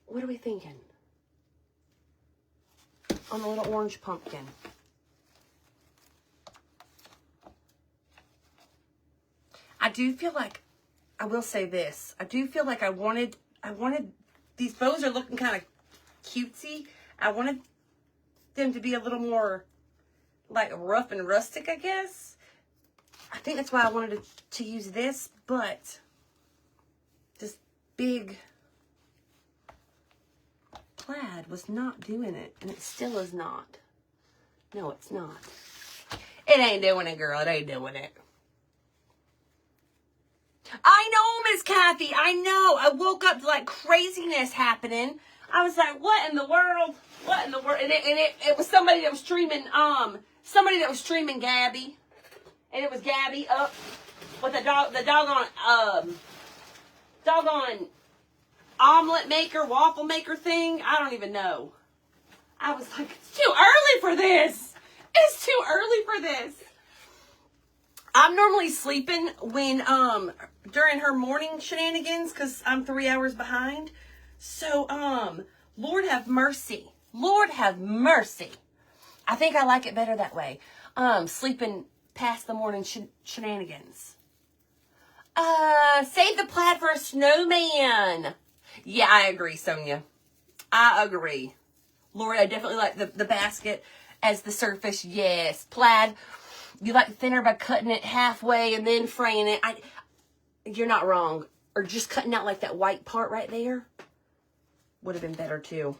What are we thinking? On the little orange pumpkin. I do feel like, I will say this. I do feel like I wanted, these bows are looking kind of cutesy. I wanted them to be a little more like rough and rustic, I guess. I think that's why I wanted to use this, but this big plaid was not doing it, and it still is not. No, it's not. It ain't doing it, girl. It ain't doing it. I know, Miss Kathy. I know. I woke up to like craziness happening. I was like, what in the world? What in the world? And it was somebody that was streaming Gabby. And it was Gabby up with the doggone omelet maker, waffle maker thing. I don't even know. I was like, it's too early for this. It's too early for this. I'm normally sleeping when, during her morning shenanigans, because I'm 3 hours behind. So, Lord have mercy. Lord have mercy. I think I like it better that way. Sleeping past the morning shenanigans. Save the plaid for a snowman. Yeah, I agree, Sonia. I agree. Lori, I definitely like the basket as the surface. Yes. Plaid, you like thinner by cutting it halfway and then fraying it. You're not wrong. Or just cutting out like that white part right there would have been better too.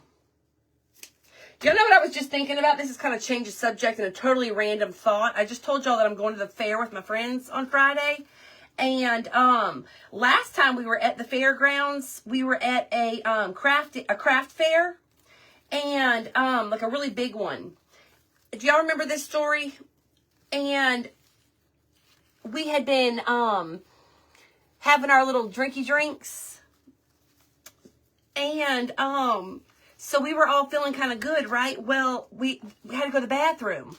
You know what I was just thinking about? This is kind of change the subject and a totally random thought. I just told y'all that I'm going to the fair with my friends on Friday. And last time we were at the fairgrounds, we were at a craft fair. And like a really big one. Do y'all remember this story? And we had been having our little drinky drinks. And so we were all feeling kind of good, right? Well, we had to go to the bathroom.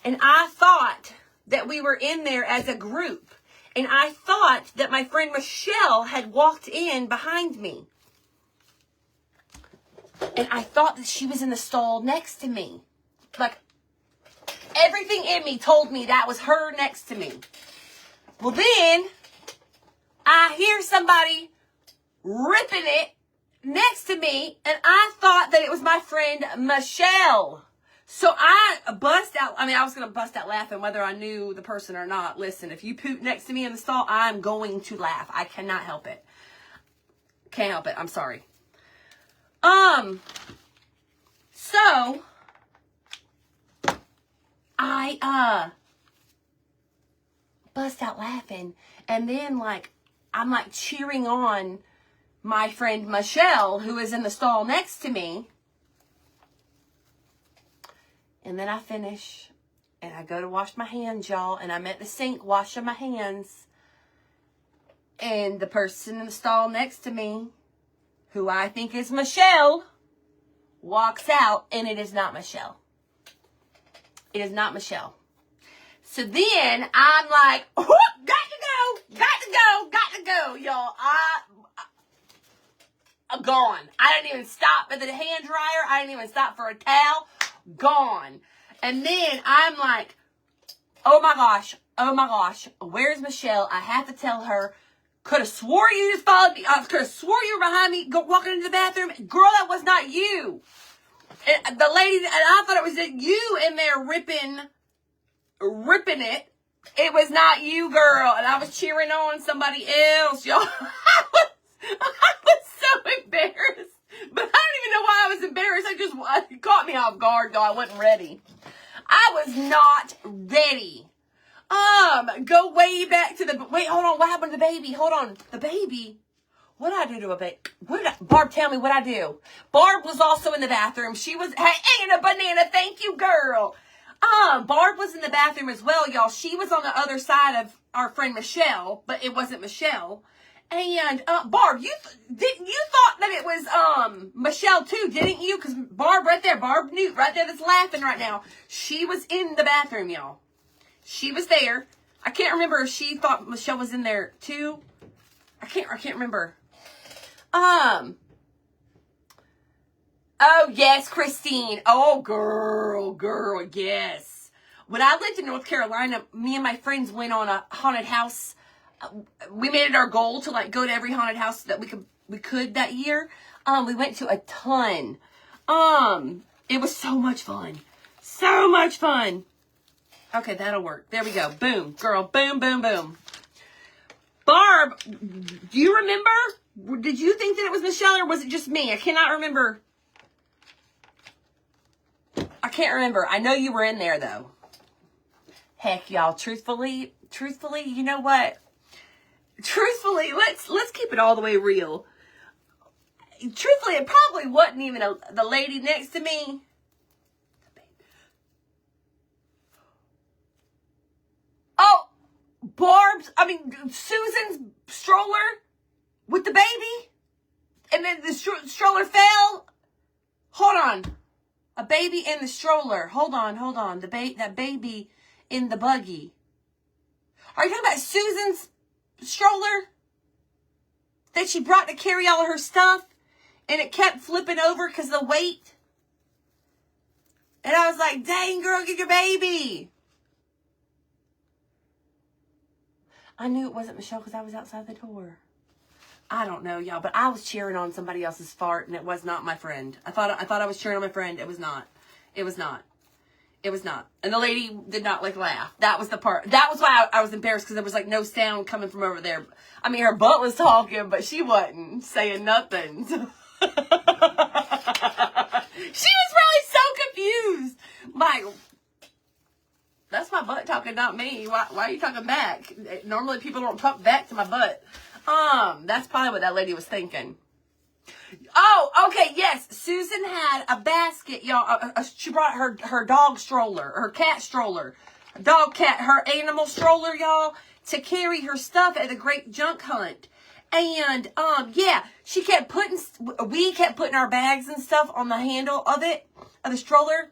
And I thought that we were in there as a group. And I thought that my friend Michelle had walked in behind me. And I thought that she was in the stall next to me. Like, everything in me told me that was her next to me. Well, then, I hear somebody ripping it next to me, and I thought that it was my friend Michelle. So I bust out, I was going to bust out laughing whether I knew the person or not. Listen, if you poop next to me in the stall, I'm going to laugh. I cannot help it. Can't help it. I'm sorry. So I bust out laughing, and then I'm cheering on my friend Michelle, who is in the stall next to me. And then I finish, and I go to wash my hands, y'all, and I'm at the sink washing my hands. And the person in the stall next to me, who I think is Michelle, walks out, and it is not Michelle. It is not Michelle. So then I'm like, oh, got to go, y'all. I'm gone. I didn't even stop at the hand dryer. I didn't even stop for a towel. Gone. And then I'm like, oh my gosh, where's Michelle? I have to tell her. Could have swore you just followed me. I could have swore you were behind me, walking into the bathroom. Girl, that was not you. And the lady, and I thought it was you in there ripping it. It was not you, girl. And I was cheering on somebody else, y'all. I was so embarrassed. But I don't even know why I was embarrassed. It caught me off guard, though. I wasn't ready. I was not ready. Go way back to wait, hold on. What happened to the baby? Hold on. The baby? What did I do to a baby? Barb, tell me what I do. Barb was also in the bathroom. She was, hey, and a banana. Thank you, girl. Barb was in the bathroom as well, y'all. She was on the other side of our friend Michelle, but it wasn't Michelle. And, Barb, you thought that it was, Michelle too, didn't you? Because Barb right there, Barb Newt right there that's laughing right now. She was in the bathroom, y'all. She was there. I can't remember if she thought Michelle was in there too. I can't remember. Oh, yes, Christine. Oh, girl, yes. When I lived in North Carolina, me and my friends went on a haunted house. We made it our goal to go to every haunted house that we could that year. We went to a ton. It was so much fun. So much fun. Okay, that'll work. There we go. Boom, girl. Boom, boom, boom. Barb, do you remember? Did you think that it was Michelle or was it just me? I cannot remember. I can't remember. I know you were in there though. Heck, y'all, truthfully, you know what? Truthfully, let's keep it all the way real. Truthfully, it probably wasn't even the lady next to me. Oh, Susan's stroller with the baby, and then the stroller fell. Hold on, a baby in the stroller. Hold on, that baby in the buggy. Are you talking about Susan's stroller that she brought to carry all of her stuff, and it kept flipping over because of the weight? And I was like, dang, girl, get your baby. I knew it wasn't Michelle because I was outside the door. I don't know, y'all, but I was cheering on somebody else's fart, and it was not my friend. I thought I was cheering on my friend. It was not. It was not. It was not. And the lady did not, like, laugh. That was the part. That was why I was embarrassed, because there was, like, no sound coming from over there. I mean, her butt was talking, but she wasn't saying nothing. She was probably so confused. Like, that's my butt talking, not me. Why are you talking back? Normally people don't talk back to my butt. That's probably what that lady was thinking. Oh, okay, yes. Susan had a basket, y'all. She brought her dog stroller, her cat stroller, her animal stroller, y'all, to carry her stuff at the great junk hunt. And, yeah, we kept putting our bags and stuff on the handle of the stroller.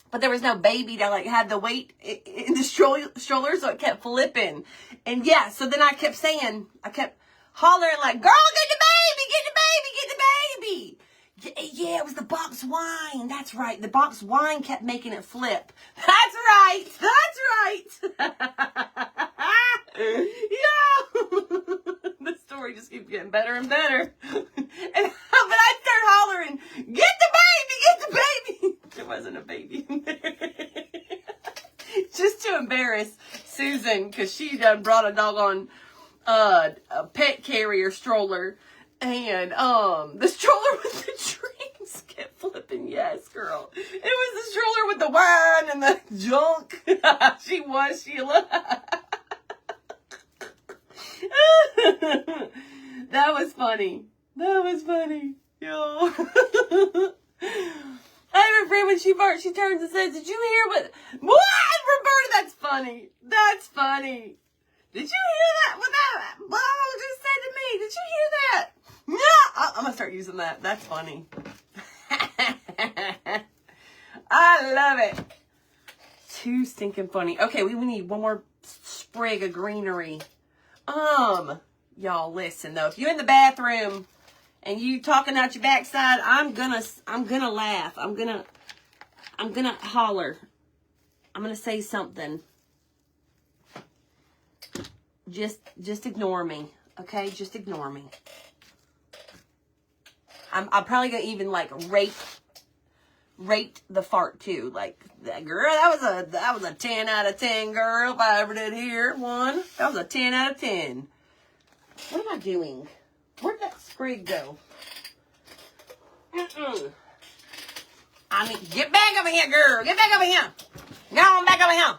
But there was no baby that, like, had the weight in the stroller, so it kept flipping. And, yeah, so then I kept hollering, like, girl, get the baby, get the baby, get the baby. Yeah, it was the box wine. That's right. The box wine kept making it flip. That's right. That's right. Yeah. The story just keeps getting better and better. But I start hollering, get the baby, get the baby. There wasn't a baby in there. Just to embarrass Susan, because she done brought a doggone a pet carrier stroller. And the stroller with the drinks kept flipping. Yes, girl. It was the stroller with the wine and the junk. She was, Sheila. That was funny. That was funny. Yo. I have a friend, when she farts, she turns and says, did you hear what? Roberta, that's funny. That's funny. Did you hear that? What that ball just said to me? Did you hear that? Yeah. I'm going to start using that. That's funny. I love it. Too stinking funny. Okay, we need one more sprig of greenery. Y'all listen though. If you're in the bathroom and you talking out your backside, I'm gonna laugh. I'm gonna holler. I'm gonna say something. Just ignore me, okay? Just ignore me. I'm probably gonna even like rate the fart too. Like, girl, that was a 10 out of 10, girl. If I ever did hear one, that was a 10 out of 10. What am I doing? Where'd that sprig go? I mean, get back over here, girl. Get back over here. Go on back over here.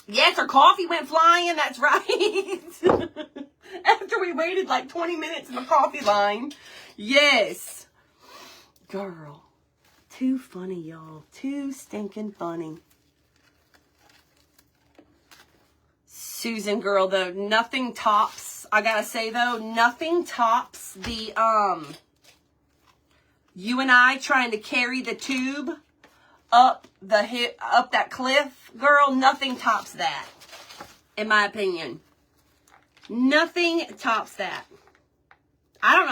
Yes, her coffee went flying. That's right. After we waited like 20 minutes in the coffee line. Yes. Girl. Too funny, y'all. Too stinking funny. Susan, girl, though, nothing tops. I gotta say, though, nothing tops the, you and I trying to carry the tube up that cliff. Girl, nothing tops that. In my opinion. Nothing tops that. I don't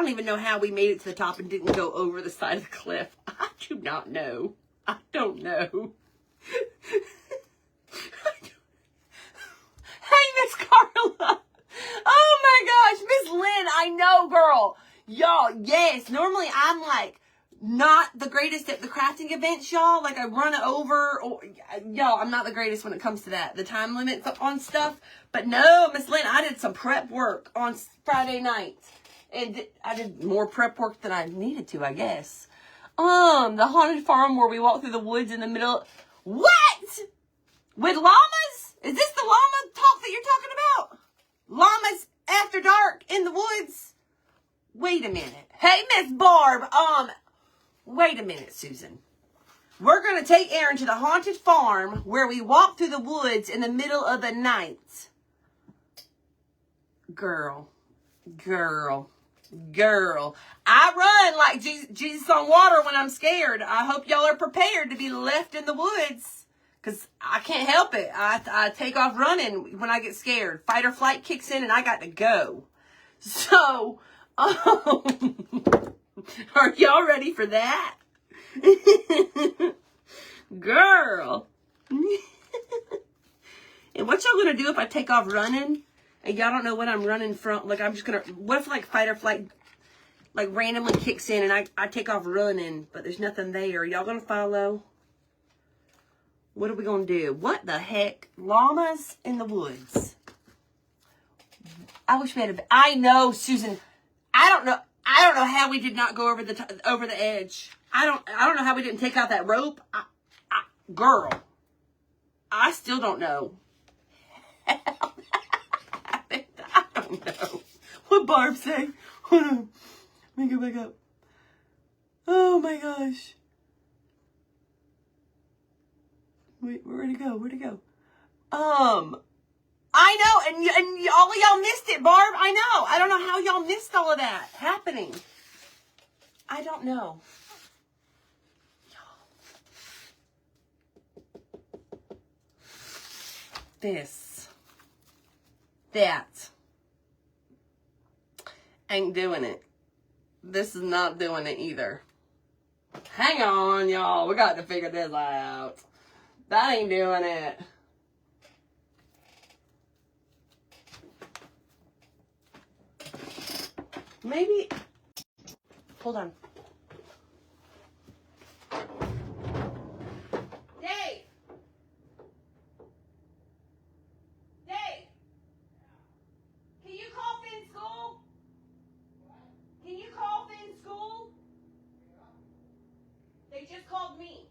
even know how we made it to the top and didn't go over the side of the cliff. I do not know. I don't know. Hey, Miss Carla. Oh my gosh, Miss Lynn, I know, girl. Y'all, yes. Normally I'm like not the greatest at the crafting events, y'all. Like I run over, y'all, I'm not the greatest when it comes to that. The time limits on stuff. But no, Miss Lynn, I did some prep work on Friday night. And I did more prep work than I needed to, I guess. The haunted farm where we walk through the woods in the middle. What? With llamas? Is this the llama talk that you're talking about? Llamas after dark in the woods? Wait a minute. Hey, Miss Barb. Wait a minute, Susan. We're going to take Aaron to the haunted farm where we walk through the woods in the middle of the night. Girl. I run like Jesus on water when I'm scared. I hope y'all are prepared to be left in the woods. Because I can't help it. I take off running when I get scared. Fight or flight kicks in and I got to go. So, are y'all ready for that? Girl. And what y'all going to do if I take off running and y'all don't know what I'm running from. Like, I'm just gonna, what if like fight or flight, like randomly kicks in and I take off running, but there's nothing there. Y'all gonna follow? What are we gonna do? What the heck? Llamas in the woods. I wish we had a, I know, Susan, I don't know how we did not go over the edge. I don't know how we didn't take out that rope. Girl, I still don't know. I don't know. What Barb say? Hold on. Let me go back up. Oh my gosh. Wait, where'd it go? Where'd it go? I know, and all of y'all missed it, Barb. I know. I don't know how y'all missed all of that happening. I don't know. That ain't doing it. This is not doing it either. Hang on, y'all. We got to figure this out. That ain't doing it. Maybe. Hold on. Dave! Dave! Can you call Finn school? Can you call Finn school? They just called me.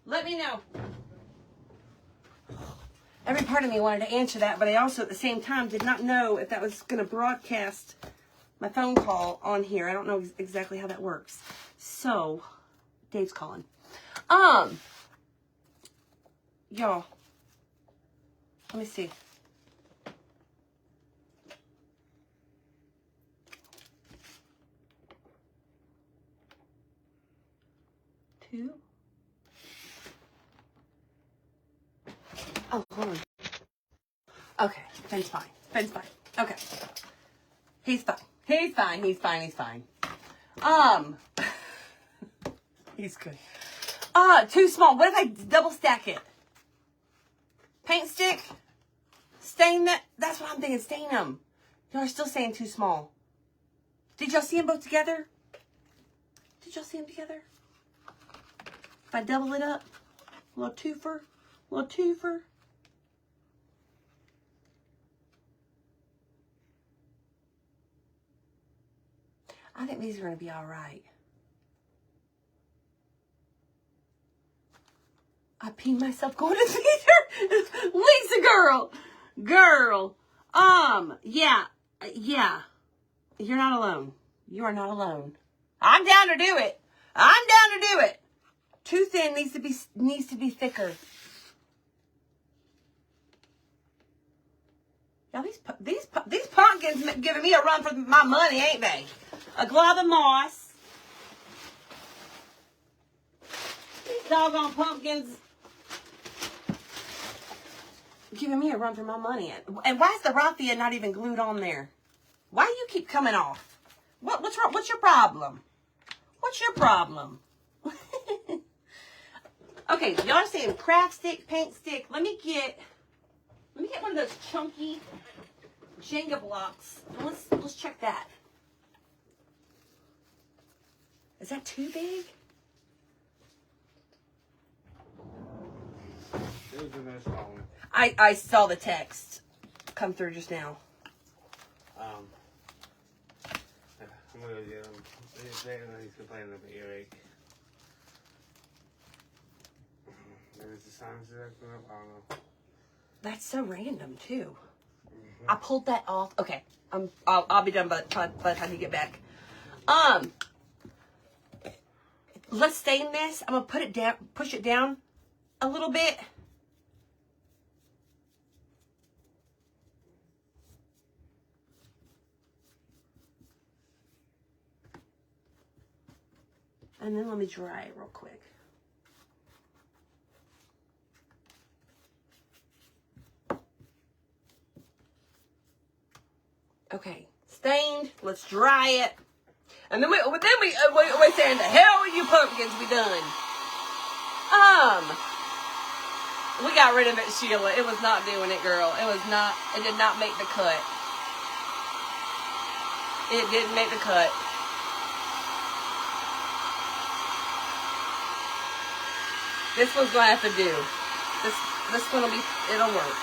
Let me know. Every part of me wanted to answer that, but I also at the same time did not know if that was going to broadcast my phone call on here. I don't know exactly how that works. So, Dave's calling. Y'all, let me see. Two. Oh, hold on. Okay, Finn's fine. Finn's fine. Okay. He's fine. He's fine. He's fine. He's fine. He's good. Too small. What if I double stack it? Paint stick? Stain that? That's what I'm thinking. Stain them. Y'all are still saying too small. Did y'all see them both together? Did y'all see them together? If I double it up, a little twofer, a little twofer. I think these are going to be all right. I peed myself going to theater. Lisa, girl. Yeah. You're not alone. You are not alone. I'm down to do it. Too thin needs to be thicker. Now these pumpkins giving me a run for my money, ain't they? A glob of moss. These doggone pumpkins giving me a run for my money. And why is the raffia not even glued on there? Why do you keep coming off? What's wrong? What's your problem? What's your problem? Okay, y'all are saying craft stick, paint stick. Let me get one of those chunky Jenga blocks. Let's check that. Is that too big?
It was a nice one.
I saw the text come through just now.
I'm gonna go get him. He's complaining of an earache. There's the sinuses acting up. I don't know.
That's so random too. I pulled that off. Okay, I'll be done by the time you get back. Let's stain this. I'm gonna put it down, push it down a little bit. And then let me dry it real quick. Okay, stained. Let's dry it. And then we saying the hell with you pumpkins we done. We got rid of it, Sheila. It was not doing it, girl. It did not make the cut. It didn't make the cut. This one's gonna have to do. This one will be, it'll work.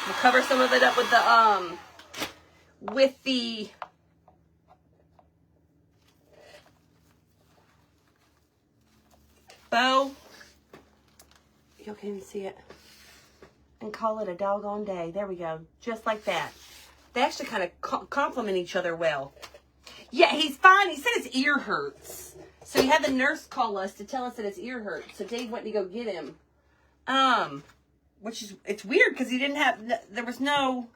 We'll cover some of it up with the bow. You can't even see it. And call it a doggone day. There we go. Just like that. They actually kind of complement each other well. Yeah, he's fine. He said his ear hurts. So he had the nurse call us to tell us that his ear hurts. So Dave went to go get him. Which is, it's weird because he didn't have, there was no,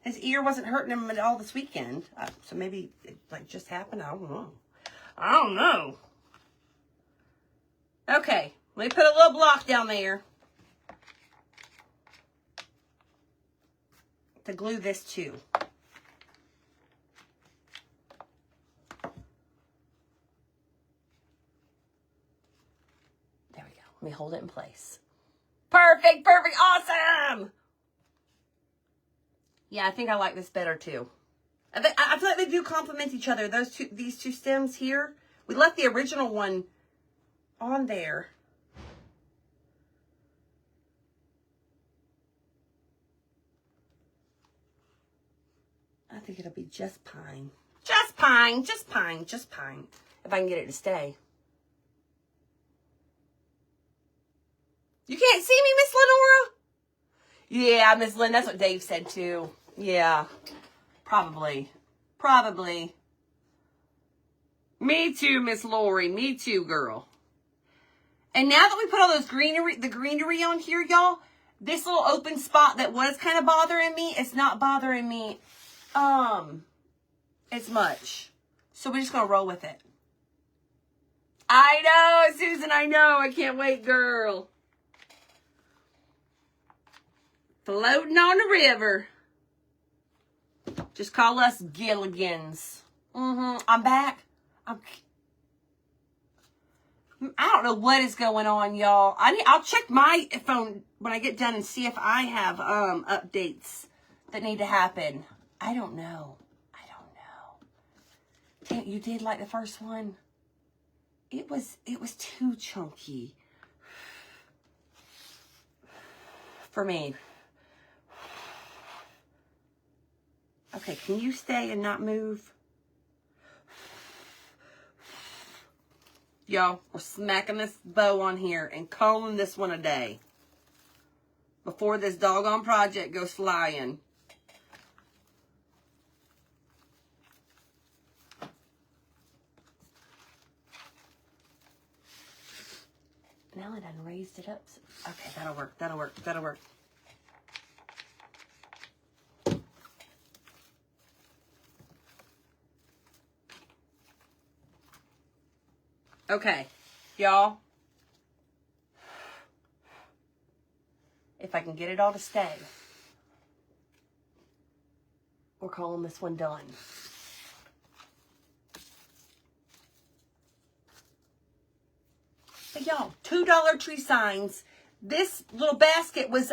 his ear wasn't hurting him at all this weekend. So maybe it like just happened. I don't know. Okay, let me put a little block down there to glue this to. There we go. Let me hold it in place. Perfect, perfect, awesome! Yeah, I think I like this better too. I feel like they do complement each other. These two stems here. We left the original one on there. I think it'll be just pine. Just pine, just pine, just pine. If I can get it to stay. You can't see me, Miss Lenora? Yeah, Miss Lynn, that's what Dave said too. Yeah, probably. Probably. Me too, Miss Lori. Me too, girl. And now that we put all those greenery on here, y'all, this little open spot that was kind of bothering me, it's not bothering me as much. So we're just going to roll with it. I know, Susan, I know. I can't wait, girl. Floating on the river. Just call us Gilligans. I'm back. I don't know what is going on, y'all. I'll check my phone when I get done and see if I have updates that need to happen. I don't know. Damn, you did like the first one? It was too chunky for me. Okay, can you stay and not move? Y'all, we're smacking this bow on here and calling this one a day before this doggone project goes flying. Now I done raised it up. Okay, that'll work, that'll work, that'll work. Okay, y'all. If I can get it all to stay, we're calling this one done. But y'all, $2 tree signs. This little basket was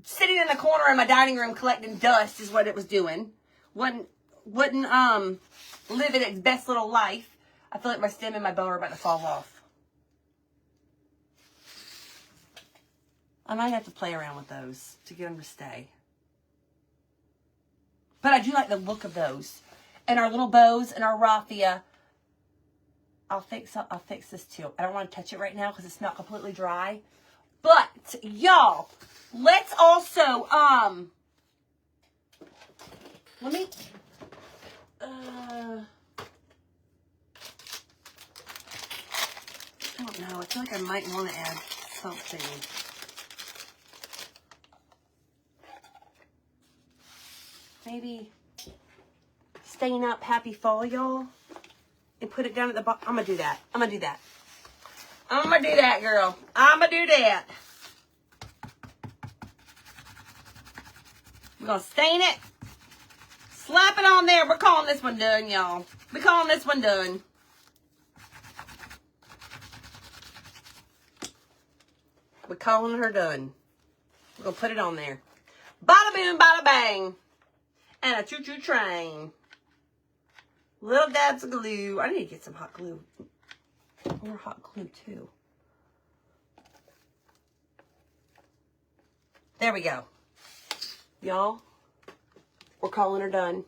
sitting in the corner of my dining room collecting dust is what it was doing. Wouldn't living its best little life. I feel like my stem and my bow are about to fall off. I might have to play around with those to get them to stay. But I do like the look of those. And our little bows and our raffia. I'll fix this too. I don't want to touch it right now because it's not completely dry. But y'all, let's also let me I don't know. I feel like I might want to add something. Maybe stain up Happy Fall, y'all. And put it down at the bottom. I'm going to do that. I'm going to do that. I'm going to do that, girl. I'm going to do that. We're going to stain it. Slap it on there. We're calling this one done, y'all. We're calling this one done. We're calling her done. We're going to put it on there. Bada boom, bada bang. And a choo-choo train. Little dabs of glue. I need to get some hot glue. More hot glue, too. There we go. Y'all, we're calling her done.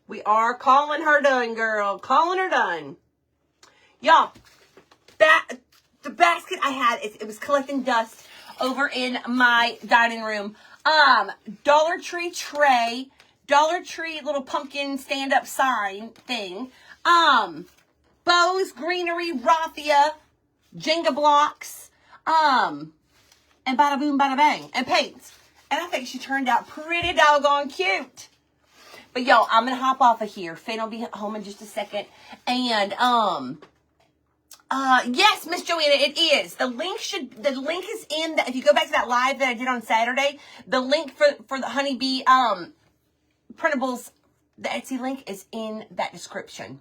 We are calling her done, girl. Calling her done. Y'all, the basket I had, it was collecting dust over in my dining room. Dollar Tree tray, Dollar Tree little pumpkin stand-up sign thing, bows, greenery, raffia, Jenga blocks, and bada boom, bada bang, and paints. And I think she turned out pretty doggone cute. But y'all, I'm gonna hop off of here. Fane will be home in just a second. And yes, Miss Joanna, it is. The link is in if you go back to that live that I did on Saturday, the link for the honeybee printables, the Etsy link is in that description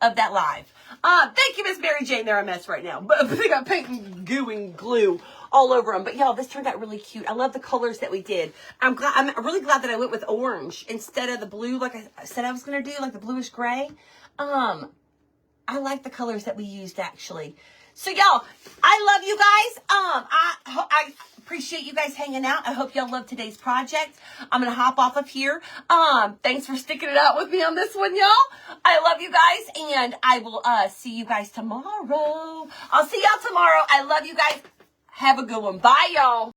of that live. Thank you, Miss Mary Jane. They're a mess right now. But they got paint and goo and glue all over them. But y'all, this turned out really cute. I love the colors that we did. I'm really glad that I went with orange instead of the blue like I said I was gonna do, like the bluish gray. I like the colors that we used actually. So y'all, I love you guys. I appreciate you guys hanging out. I hope y'all love today's project. I'm gonna hop off of here. Thanks for sticking it out with me on this one, y'all. I love you guys, and I will see you guys tomorrow. I'll see y'all tomorrow. I love you guys. Have a good one. Bye, y'all.